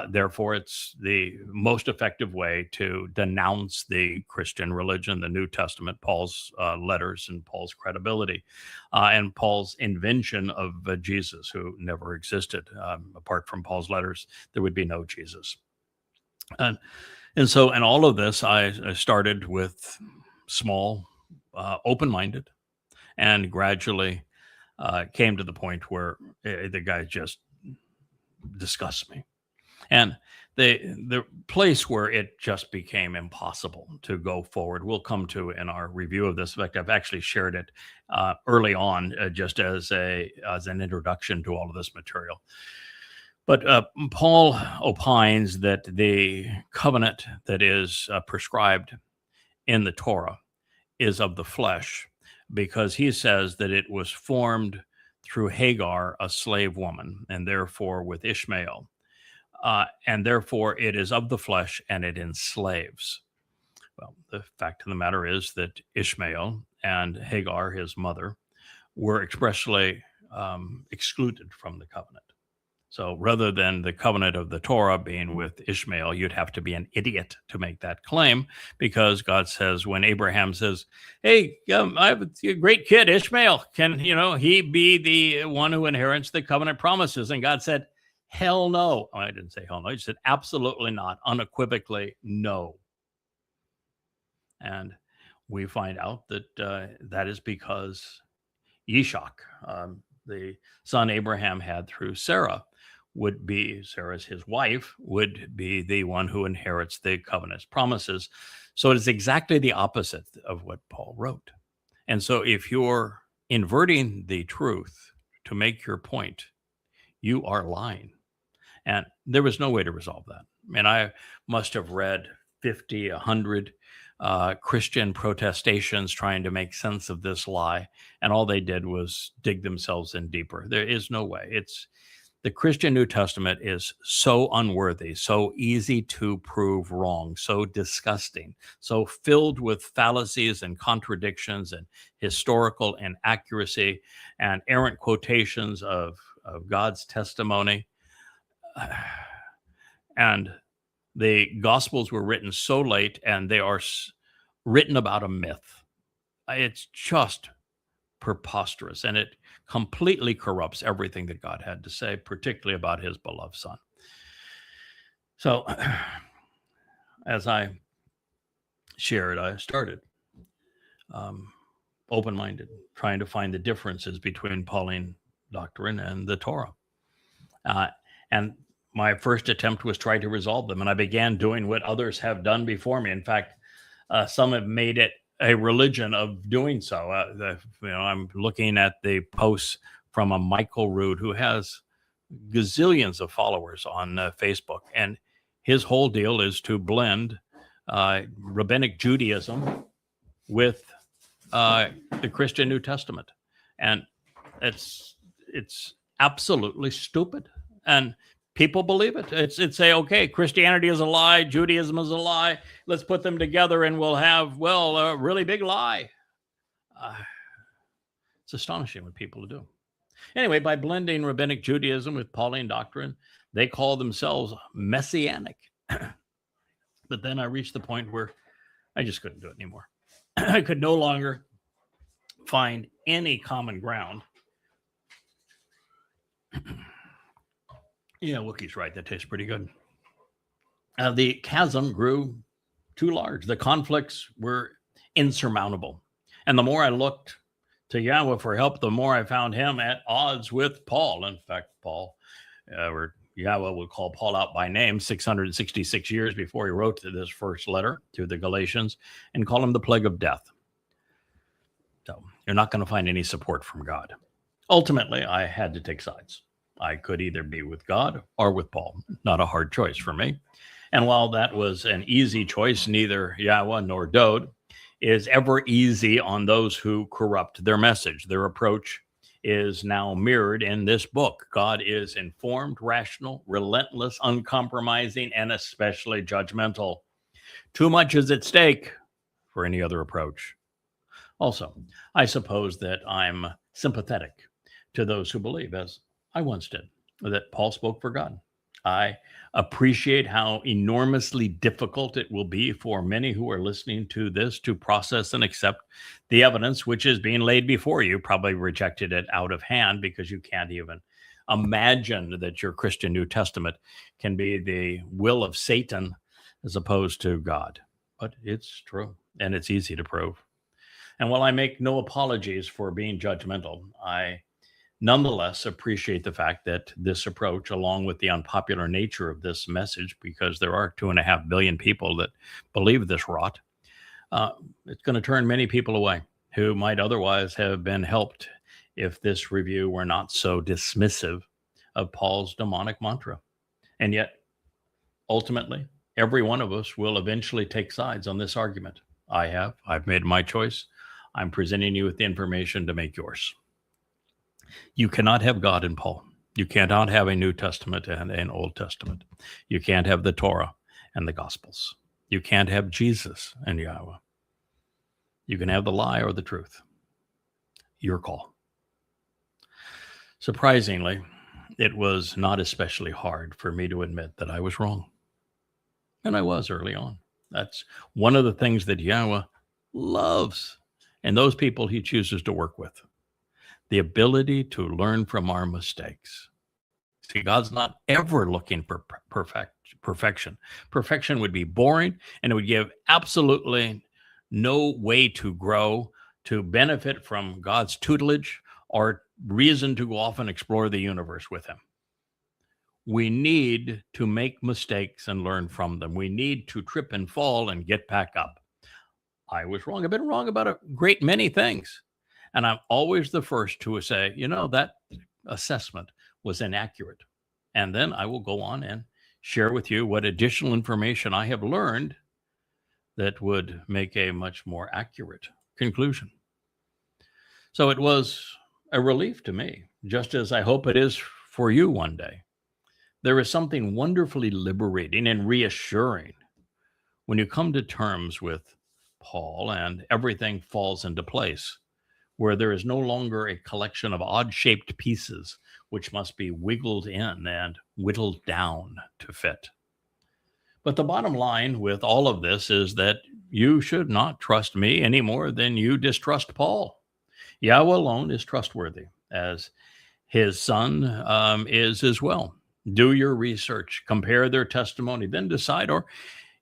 Therefore, it's the most effective way to denounce the Christian religion, the New Testament, Paul's letters, and Paul's credibility, and Paul's invention of Jesus, who never existed. Apart from Paul's letters, there would be no Jesus. And so in all of this, I started with small, open-minded, and gradually came to the point where the guy just disgusts me. And the place where it just became impossible to go forward, we'll come to in our review of this. In fact, I've actually shared it early on, just as an introduction to all of this material. But Paul opines that the covenant that is prescribed in the Torah is of the flesh, because he says that it was formed through Hagar, a slave woman, and therefore with Ishmael. And therefore it is of the flesh and it enslaves. Well, the fact of the matter is that Ishmael and Hagar, his mother, were expressly excluded from the covenant. So rather than the covenant of the Torah being with Ishmael, you'd have to be an idiot to make that claim, because God says, when Abraham says, hey, I have a great kid, Ishmael, can he be the one who inherits the covenant promises? And God said, hell no. Oh, I didn't say hell no. He said absolutely not, unequivocally no. And we find out that that is because Yishak, the son Abraham had through Sarah, Sarah's his wife, would be the one who inherits the covenant's promises. So it is exactly the opposite of what Paul wrote. And so if you're inverting the truth to make your point, you are lying. And there was no way to resolve that. And I must have read 50, 100 Christian protestations trying to make sense of this lie. And all they did was dig themselves in deeper. There is no way. The Christian New Testament is so unworthy, so easy to prove wrong, so disgusting, so filled with fallacies and contradictions and historical inaccuracy and errant quotations of God's testimony. And the Gospels were written so late, and they are written about a myth. It's just preposterous, and it completely corrupts everything that God had to say, particularly about his beloved son. So as I shared, I started open-minded, trying to find the differences between Pauline doctrine and the Torah. And my first attempt was try to resolve them, and I began doing what others have done before me. In fact, some have made it a religion of doing so. I'm looking at the posts from a Michael Rood, who has gazillions of followers on Facebook, and his whole deal is to blend rabbinic Judaism with the Christian New Testament, and it's absolutely stupid. And people believe it. It's say, okay, Christianity is a lie, Judaism is a lie. Let's put them together and we'll have, a really big lie. It's astonishing what people do. Anyway, by blending rabbinic Judaism with Pauline doctrine, they call themselves messianic. But then I reached the point where I just couldn't do it anymore. I could no longer find any common ground. Yeah, Wookie's right. That tastes pretty good. The chasm grew too large. The conflicts were insurmountable. And the more I looked to Yahowah for help, the more I found him at odds with Paul. In fact, Yahowah would call Paul out by name 666 years before he wrote this first letter to the Galatians, and call him the plague of death. So you're not going to find any support from God. Ultimately, I had to take sides. I could either be with God or with Paul. Not a hard choice for me. And while that was an easy choice, neither Yahowah nor Dowd is ever easy on those who corrupt their message. Their approach is now mirrored in this book. God is informed, rational, relentless, uncompromising, and especially judgmental. Too much is at stake for any other approach. Also, I suppose that I'm sympathetic to those who believe, as I once did, that Paul spoke for God. I appreciate how enormously difficult it will be for many who are listening to this to process and accept the evidence which is being laid before you. Probably rejected it out of hand because you can't even imagine that your Christian New Testament can be the will of Satan as opposed to God. But it's true, and it's easy to prove. And while I make no apologies for being judgmental, I nonetheless appreciate the fact that this approach, along with the unpopular nature of this message, because there are 2.5 billion people that believe this rot, it's going to turn many people away who might otherwise have been helped if this review were not so dismissive of Paul's demonic mantra. And yet, ultimately, every one of us will eventually take sides on this argument. I've made my choice. I'm presenting you with the information to make yours. You cannot have God in Paul. You cannot have a New Testament and an Old Testament. You can't have the Torah and the Gospels. You can't have Jesus and Yahowah. You can have the lie or the truth. Your call. Surprisingly, it was not especially hard for me to admit that I was wrong. And I was early on. That's one of the things that Yahowah loves, and those people he chooses to work with. The ability to learn from our mistakes. See, God's not ever looking for perfection. Perfection would be boring, and it would give absolutely no way to grow, to benefit from God's tutelage, or reason to go off and explore the universe with him. We need to make mistakes and learn from them. We need to trip and fall and get back up. I was wrong. I've been wrong about a great many things. And I'm always the first to say, that assessment was inaccurate. And then I will go on and share with you what additional information I have learned that would make a much more accurate conclusion. So it was a relief to me, just as I hope it is for you one day. There is something wonderfully liberating and reassuring when you come to terms with Paul and everything falls into place, where there is no longer a collection of odd-shaped pieces which must be wiggled in and whittled down to fit. But the bottom line with all of this is that you should not trust me any more than you distrust Paul. Yahowah alone is trustworthy, as his son is as well. Do your research, compare their testimony, then decide. Or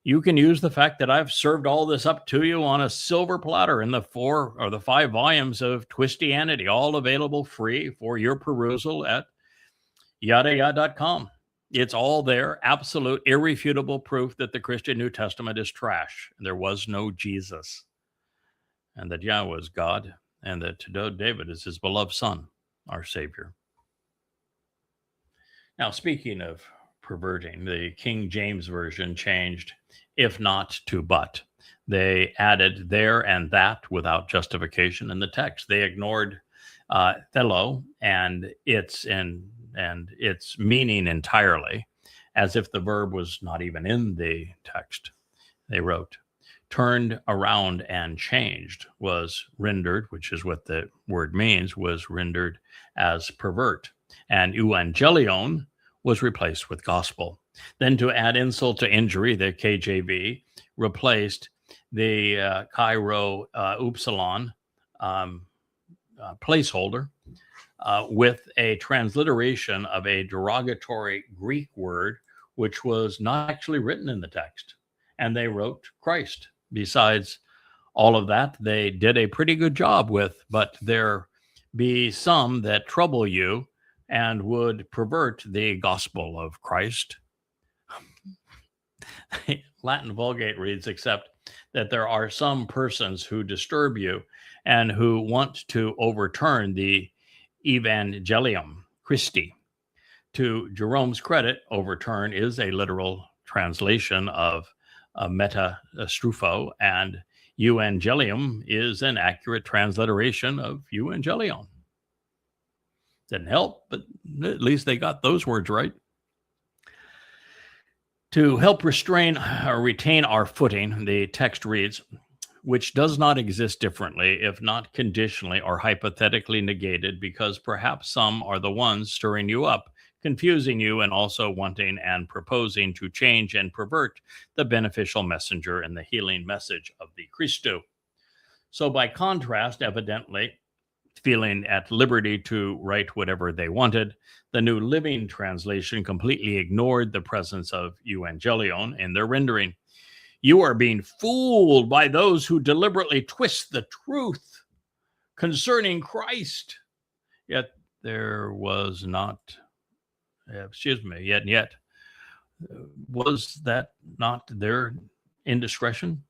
you can use the fact that I've served all this up to you on a silver platter in the 4 or the 5 volumes of Twistianity, all available free for your perusal at yahowah.com. It's all there, absolute, irrefutable proof that the Christian New Testament is trash. There was no Jesus, and that Yahowah is God, and that David is his beloved son, our Savior. Now, speaking of perverting, the King James Version changed if not to but. They added there and that without justification in the text. They ignored thelo and its meaning entirely, as if the verb was not even in the text. They wrote, turned around and changed was rendered, which is what the word means, was rendered as pervert. And euangelion was replaced with gospel. Then to add insult to injury, the KJV replaced the Cairo upsilon placeholder with a transliteration of a derogatory Greek word, which was not actually written in the text. And they wrote Christ. Besides all of that, they did a pretty good job with, but there be some that trouble you and would pervert the gospel of Christ. Latin Vulgate reads, except that there are some persons who disturb you and who want to overturn the euangelion Christi. To Jerome's credit, overturn is a literal translation of metastrupho, and euangelium is an accurate transliteration of euangelion. Didn't help, but at least they got those words right. To help restrain or retain our footing, the text reads, which does not exist differently, if not conditionally or hypothetically negated, because perhaps some are the ones stirring you up, confusing you, and also wanting and proposing to change and pervert the beneficial messenger and the healing message of the Christo. So by contrast, evidently, feeling at liberty to write whatever they wanted, the New Living Translation completely ignored the presence of euangelion in their rendering. You are being fooled by those who deliberately twist the truth concerning Christ. Yet there was not, yet was that not their indiscretion?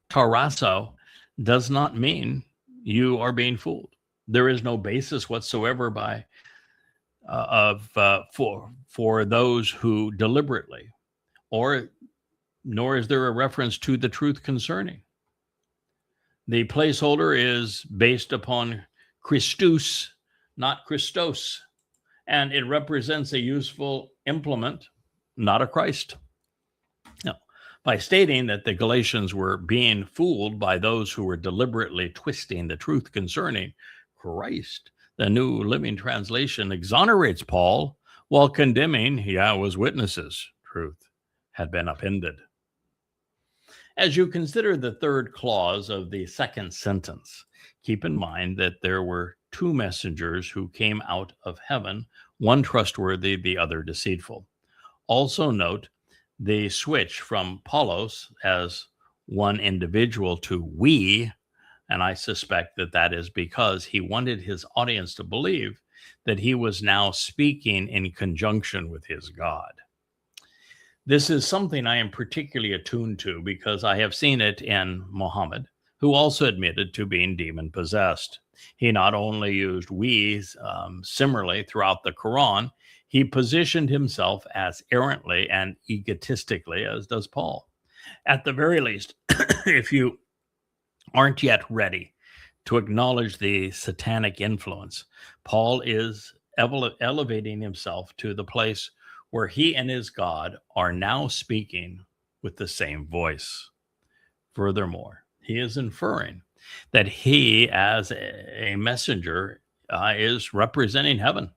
Tarasso does not mean you are being fooled. There is no basis whatsoever for those who deliberately, nor is there a reference to the truth concerning. The placeholder is based upon Christus, not Christos, and it represents a useful implement, not a Christ. Now, by stating that the Galatians were being fooled by those who were deliberately twisting the truth concerning Christ, the New Living Translation exonerates Paul while condemning Yahweh's witnesses. Truth had been upended. As you consider the third clause of the second sentence, keep in mind that there were two messengers who came out of heaven, one trustworthy, the other deceitful. Also note the switch from Paulos as one individual to we, and I suspect that that is because he wanted his audience to believe that he was now speaking in conjunction with his God. This is something I am particularly attuned to because I have seen it in Muhammad, who also admitted to being demon-possessed. He not only used we similarly throughout the Quran, he positioned himself as arrogantly and egotistically, as does Paul. At the very least, if you aren't yet ready to acknowledge the satanic influence, Paul is elevating himself to the place where he and his God are now speaking with the same voice. Furthermore, he is inferring that he, as a messenger, is representing heaven,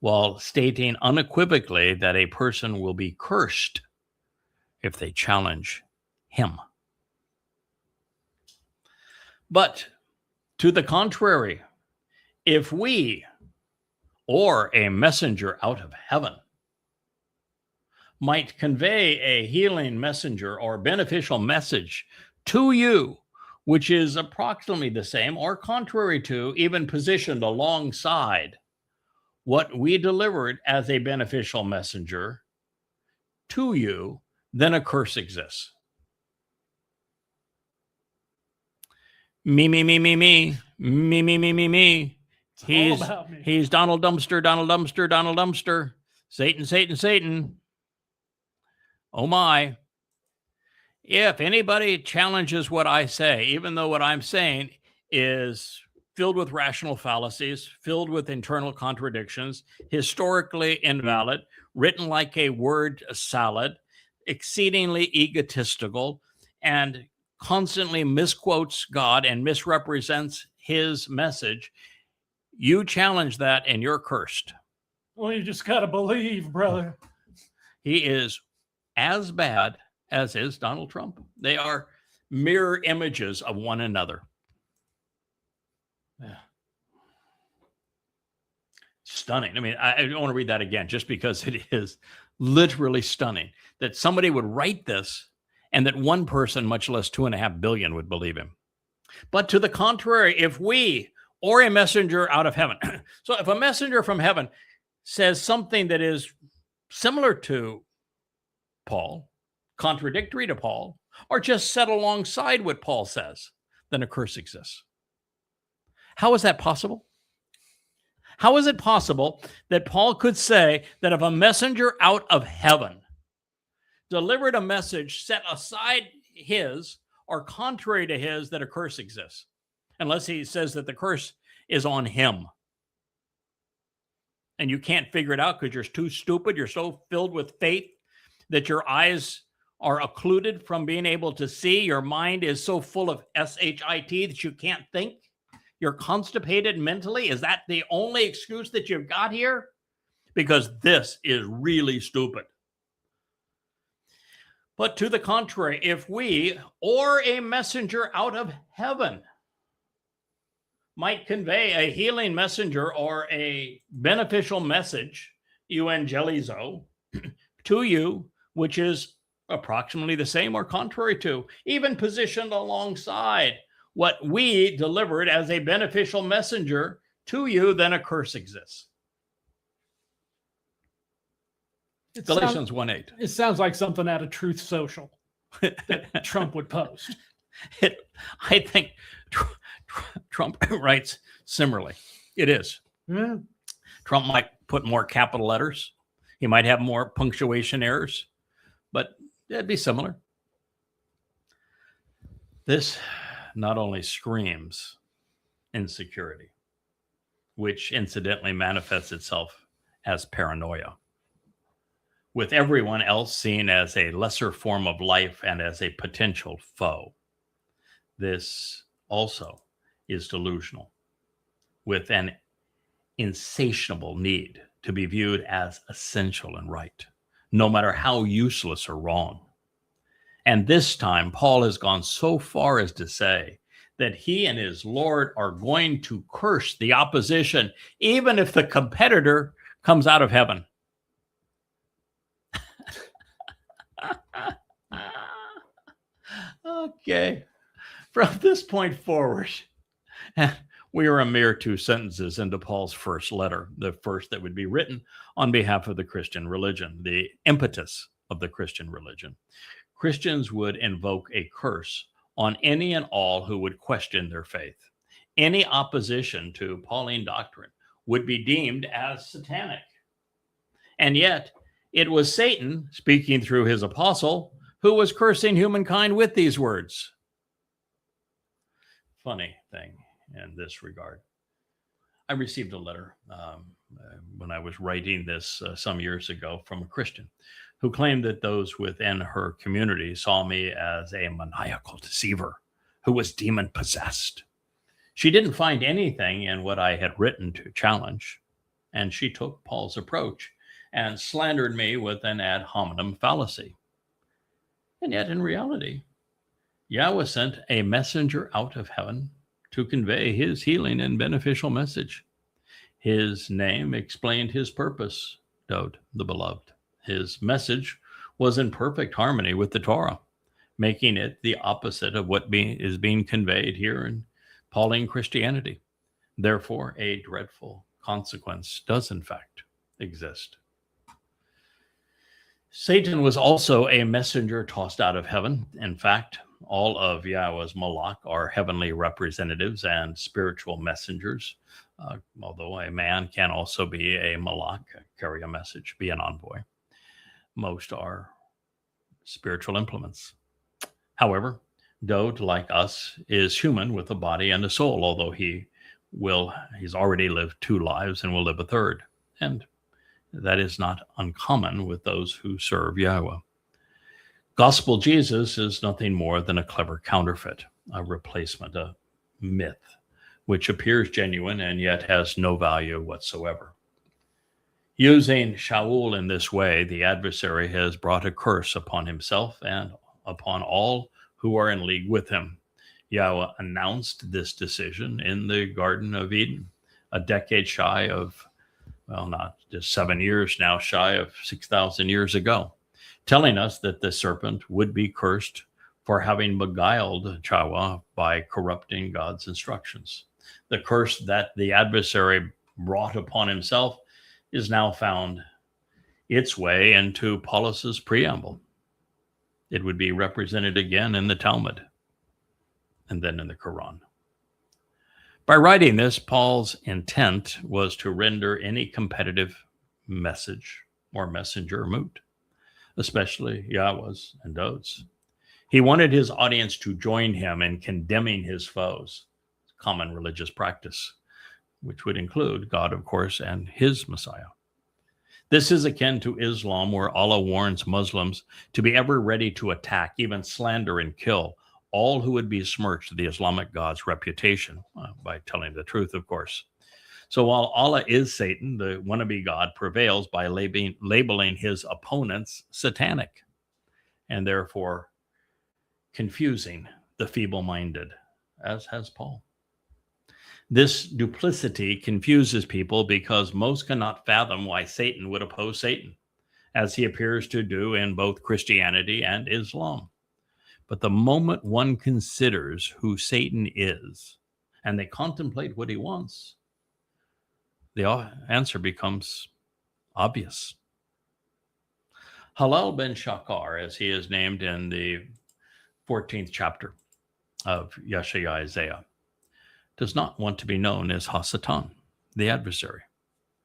while stating unequivocally that a person will be cursed if they challenge him. But to the contrary, if we, or a messenger out of heaven, might convey a healing messenger or beneficial message to you, which is approximately the same or contrary to, even positioned alongside what we delivered as a beneficial messenger to you, then a curse exists. Me. He's Donald Dumpster. Satan. Oh my. If anybody challenges what I say, even though what I'm saying is filled with rational fallacies, filled with internal contradictions, historically invalid, written like a word salad, exceedingly egotistical, and constantly misquotes God and misrepresents his message, you challenge that and you're cursed. Well, you just got to believe, brother. He is as bad as is Donald Trump. They are mirror images of one another. Yeah. Stunning. I mean, I don't want to read that again just because it is literally stunning that somebody would write this and that one person, much less 2.5 billion, would believe him. But to the contrary, if we or a messenger out of heaven, so if a messenger from heaven says something that is similar to Paul, contradictory to Paul, or just set alongside what Paul says, then a curse exists. How is that possible? How is it possible that Paul could say that if a messenger out of heaven delivered a message set aside his or contrary to his, that a curse exists? Unless he says that the curse is on him. And you can't figure it out because you're too stupid. You're so filled with faith that your eyes are occluded from being able to see. Your mind is so full of shit that you can't think. You're constipated mentally. Is that the only excuse that you've got here? Because this is really stupid. But to the contrary, if we or a messenger out of heaven might convey a healing messenger or a beneficial message, euangelizo, to you, which is approximately the same or contrary to, even positioned alongside what we delivered as a beneficial messenger to you, then a curse exists. Galatians 1:8. It sounds like something out of Truth Social that Trump would post. I think Trump writes similarly. It is. Yeah. Trump might put more capital letters. He might have more punctuation errors, but it'd be similar. This not only screams insecurity, which incidentally manifests itself as paranoia, with everyone else seen as a lesser form of life and as a potential foe. This also is delusional, with an insatiable need to be viewed as essential and right, no matter how useless or wrong. And this time, Paul has gone so far as to say that he and his Lord are going to curse the opposition, even if the competitor comes out of heaven. Okay. From this point forward, we are a mere 2 sentences into Paul's first letter, the first that would be written on behalf of the Christian religion, the impetus of the Christian religion. Christians would invoke a curse on any and all who would question their faith. Any opposition to Pauline doctrine would be deemed as satanic. And yet, it was Satan, speaking through his apostle, who was cursing humankind with these words. Funny thing in this regard. I received a letter when I was writing this some years ago from a Christian who claimed that those within her community saw me as a maniacal deceiver who was demon possessed. She didn't find anything in what I had written to challenge, and she took Paul's approach and slandered me with an ad hominem fallacy. And yet in reality, Yahweh sent a messenger out of heaven to convey his healing and beneficial message. His name explained his purpose, Dowd, the beloved. His message was in perfect harmony with the Towrah, making it the opposite of what is being conveyed here in Pauline Christianity. Therefore, a dreadful consequence does in fact exist. Satan was also a messenger tossed out of heaven. In fact, all of Yahweh's Malach are heavenly representatives and spiritual messengers, although a man can also be a Malach, carry a message, be an envoy. Most are spiritual implements. However, Dowd, like us, is human with a body and a soul, although he's already lived 2 lives and will live a third. And that is not uncommon with those who serve Yahweh. Gospel Jesus is nothing more than a clever counterfeit, a replacement, a myth, which appears genuine and yet has no value whatsoever. Using Shaul in this way, the adversary has brought a curse upon himself and upon all who are in league with him. Yahweh announced this decision in the Garden of Eden, a decade shy of, well, not just 7 years now, shy of 6,000 years ago, telling us that the serpent would be cursed for having beguiled Yahweh by corrupting God's instructions. The curse that the adversary brought upon himself is now found its way into Paulus's preamble. It would be represented again in the Talmud and then in the Quran. By writing this, Paul's intent was to render any competitive message or messenger moot, especially Yahweh's and Dowd's. He wanted his audience to join him in condemning his foes, common religious practice, which would include God, of course, and his Messiah. This is akin to Islam, where Allah warns Muslims to be ever ready to attack, even slander and kill all who would besmirch the Islamic God's reputation, by telling the truth, of course. So while Allah is Satan, the wannabe God prevails by labeling his opponents satanic, and therefore confusing the feeble-minded, as has Paul. This duplicity confuses people because most cannot fathom why Satan would oppose Satan, as he appears to do in both Christianity and Islam. But the moment one considers who Satan is and they contemplate what he wants, the answer becomes obvious. Halal ben Shakar, as he is named in the 14th chapter of Yeshaya Isaiah, does not want to be known as Hasatan, the adversary,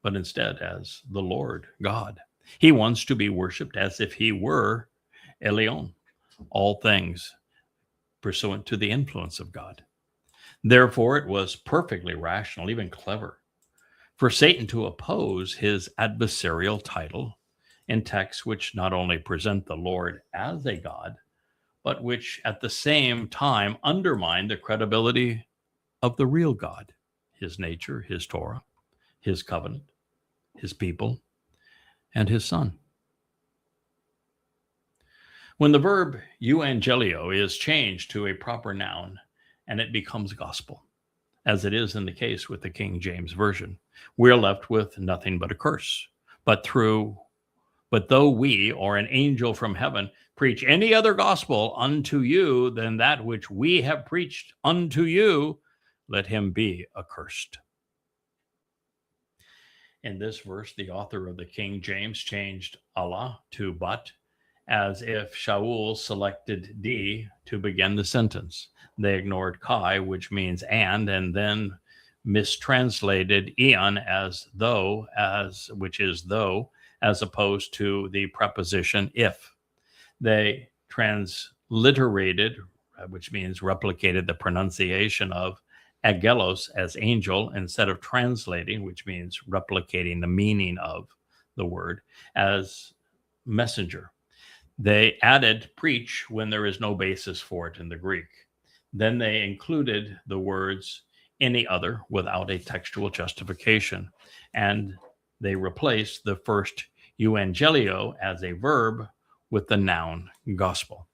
but instead as the Lord God. He wants to be worshipped as if he were Elion, all things pursuant to the influence of God. Therefore, it was perfectly rational, even clever, for Satan to oppose his adversarial title in texts which not only present the Lord as a God, but which at the same time undermine the credibility of the real God, his nature, his Torah, his covenant, his people, and his Son. When the verb euangelio is changed to a proper noun and it becomes gospel, as it is in the case with the King James Version, we're left with nothing but a curse. But though we or an angel from heaven preach any other gospel unto you than that which we have preached unto you, let him be accursed. In this verse, the author of the King James changed Allah to but, as if Shaul selected D to begin the sentence. They ignored Kai, which means and then mistranslated Eon as though, which is though, as opposed to the preposition if. They transliterated, which means replicated the pronunciation of agelos as angel instead of translating, which means replicating the meaning of the word, as messenger. They added preach when there is no basis for it in the Greek. Then they included the words any other without a textual justification, and they replaced the first euangelio as a verb with the noun gospel.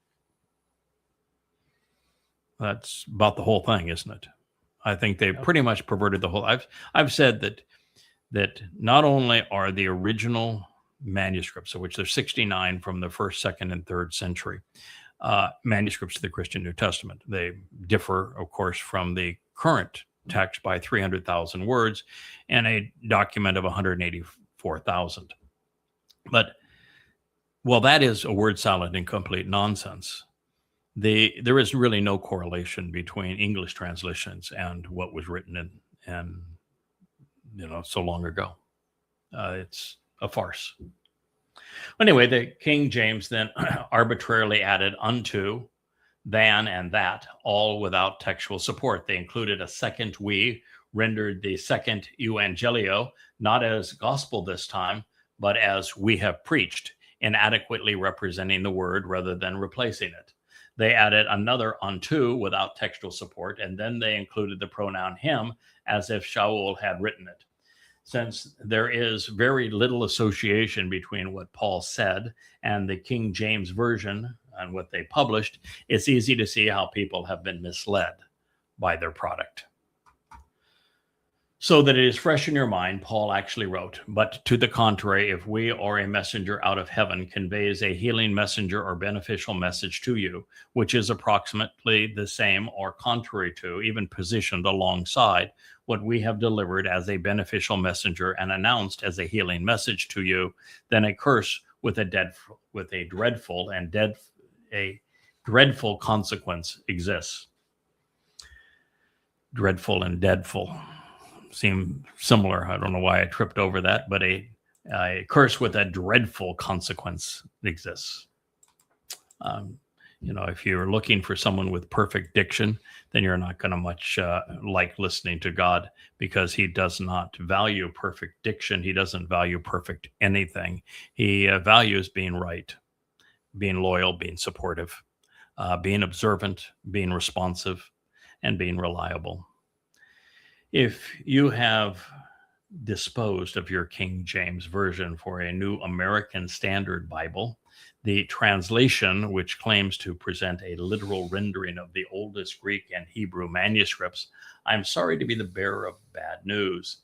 That's about the whole thing, isn't it? I think they pretty much perverted the whole. I've said that not only are the original manuscripts, of which there's 69 from the 1st, 2nd, and 3rd century, manuscripts of the Christian New Testament. They differ, of course, from the current text by 300,000 words and a document of 184,000. But while that is a word salad and complete nonsense, there is really no correlation between English translations and what was written in so long ago. It's a farce. Anyway, the King James then arbitrarily added unto, than, and that, all without textual support. They included a second we, rendered the second euangelio, not as gospel this time, but as we have preached, inadequately representing the word rather than replacing it. They added another unto without textual support, and then they included the pronoun him as if Shaul had written it. Since there is very little association between what Paul said and the King James Version and what they published, it's easy to see how people have been misled by their product. So that it is fresh in your mind, Paul actually wrote, but to the contrary, if we or a messenger out of heaven conveys a healing messenger or beneficial message to you, which is approximately the same or contrary to, even positioned alongside, what we have delivered as a beneficial messenger and announced as a healing message to you, then a curse with a dreadful consequence exists. Dreadful and deadful seem similar. I don't know why I tripped over that, but a curse with a dreadful consequence exists. If you're looking for someone with perfect diction, then you're not going to much like listening to God, because he does not value perfect diction. He doesn't value perfect anything. He values being right, being loyal, being supportive, being observant, being responsive, and being reliable. If you have disposed of your King James Version for a New American Standard Bible, the translation, which claims to present a literal rendering of the oldest Greek and Hebrew manuscripts, I'm sorry to be the bearer of bad news.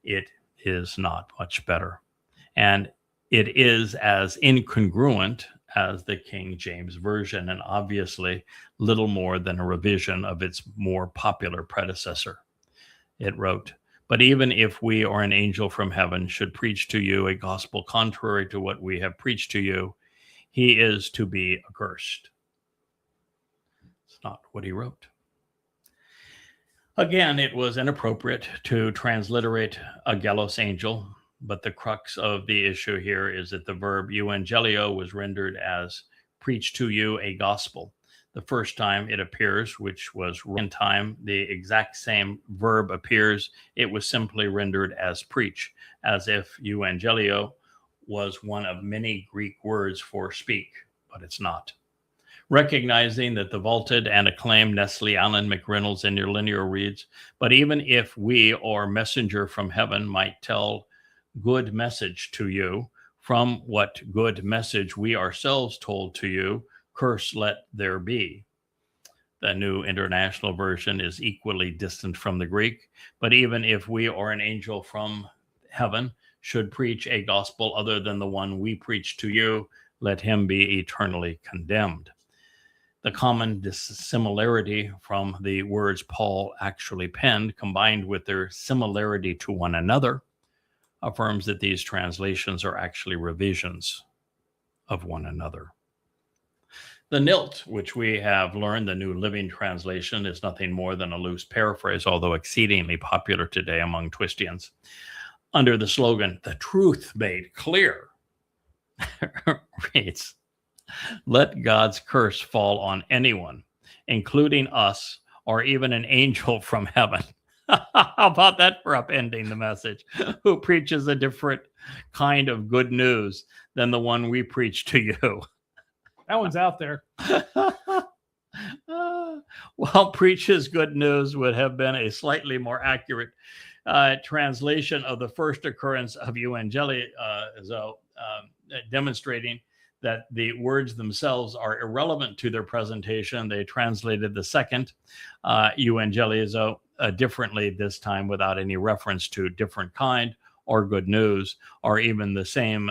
It is not much better. And it is as incongruent as the King James Version, and obviously little more than a revision of its more popular predecessor. It wrote, "But even if we or an angel from heaven should preach to you a gospel contrary to what we have preached to you, he is to be accursed." It's not what he wrote. Again, it was inappropriate to transliterate angelos, angel, but the crux of the issue here is that the verb euangelio was rendered as preach to you a gospel. The first time it appears, which was in time, the exact same verb appears. It was simply rendered as preach, as if euangelio was one of many Greek words for speak, but it's not. Recognizing that the vaulted and acclaimed Nestle Allen McReynolds interlinear reads, "But even if we or messenger from heaven might tell good message to you, from what good message we ourselves told to you, curse let there be." The New International Version is equally distant from the Greek. "But even if we or an angel from heaven should preach a gospel other than the one we preach to you, let him be eternally condemned." The common dissimilarity from the words Paul actually penned, combined with their similarity to one another, affirms that these translations are actually revisions of one another. The NILT, which we have learned, the New Living Translation, is nothing more than a loose paraphrase, although exceedingly popular today among Twistians, under the slogan, "The truth made clear," reads, "Let God's curse fall on anyone, including us, or even an angel from heaven." How about that for upending the message? Who preaches a different kind of good news than the one we preach to you? That one's out there. Well, preaches good news would have been a slightly more accurate translation of the first occurrence of euangelion, demonstrating that the words themselves are irrelevant to their presentation. They translated the second euangelizo differently this time, without any reference to different kind or good news, or even the same,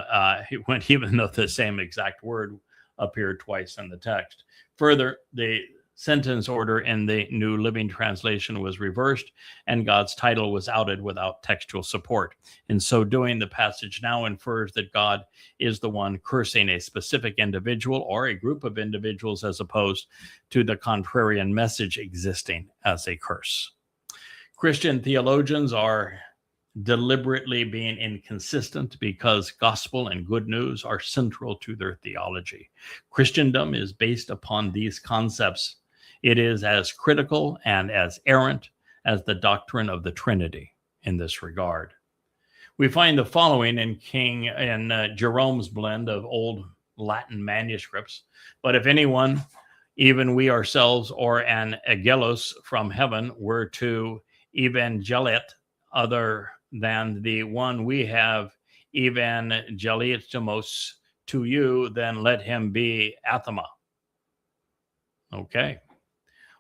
even though the same exact word appeared twice in the text. Further, the sentence order in the New Living Translation was reversed, and God's title was outed without textual support. In so doing, the passage now infers that God is the one cursing a specific individual or a group of individuals, as opposed to the contrarian message existing as a curse. Christian theologians are deliberately being inconsistent because gospel and good news are central to their theology. Christendom is based upon these concepts. It is as critical and as errant as the doctrine of the Trinity in this regard. We find the following in Jerome's blend of old Latin manuscripts. "But if anyone, even we ourselves, or an angelos from heaven, were to evangeliate other than the one we have evangeliatomos to you, then let him be anathema." Okay.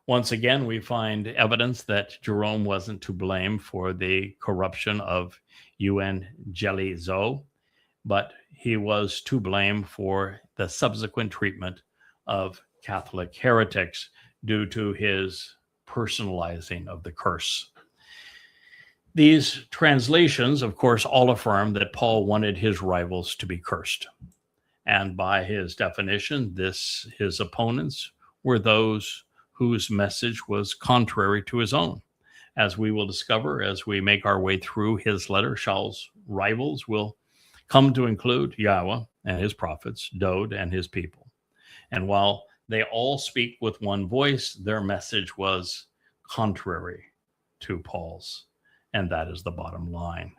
Once again, we find evidence that Jerome wasn't to blame for the corruption of euangelizo, but he was to blame for the subsequent treatment of Catholic heretics due to his personalizing of the curse. These translations, of course, all affirm that Paul wanted his rivals to be cursed. And by his definition, his opponents were those whose message was contrary to his own. As we will discover as we make our way through his letter, Shaul's rivals will come to include Yahowah and his prophets, Dowd and his people. And while they all speak with one voice, their message was contrary to Paul's. And that is the bottom line.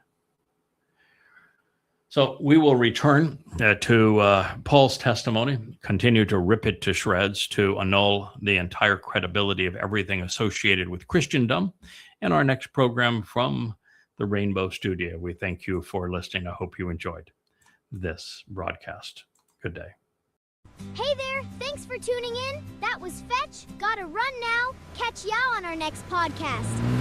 So we will return to Paul's testimony, continue to rip it to shreds, to annul the entire credibility of everything associated with Christendom in our next program from the Rainbow Studio. We thank you for listening. I hope you enjoyed this broadcast. Good day. Hey there, thanks for tuning in. That was Fetch. Gotta run now. Catch y'all on our next podcast.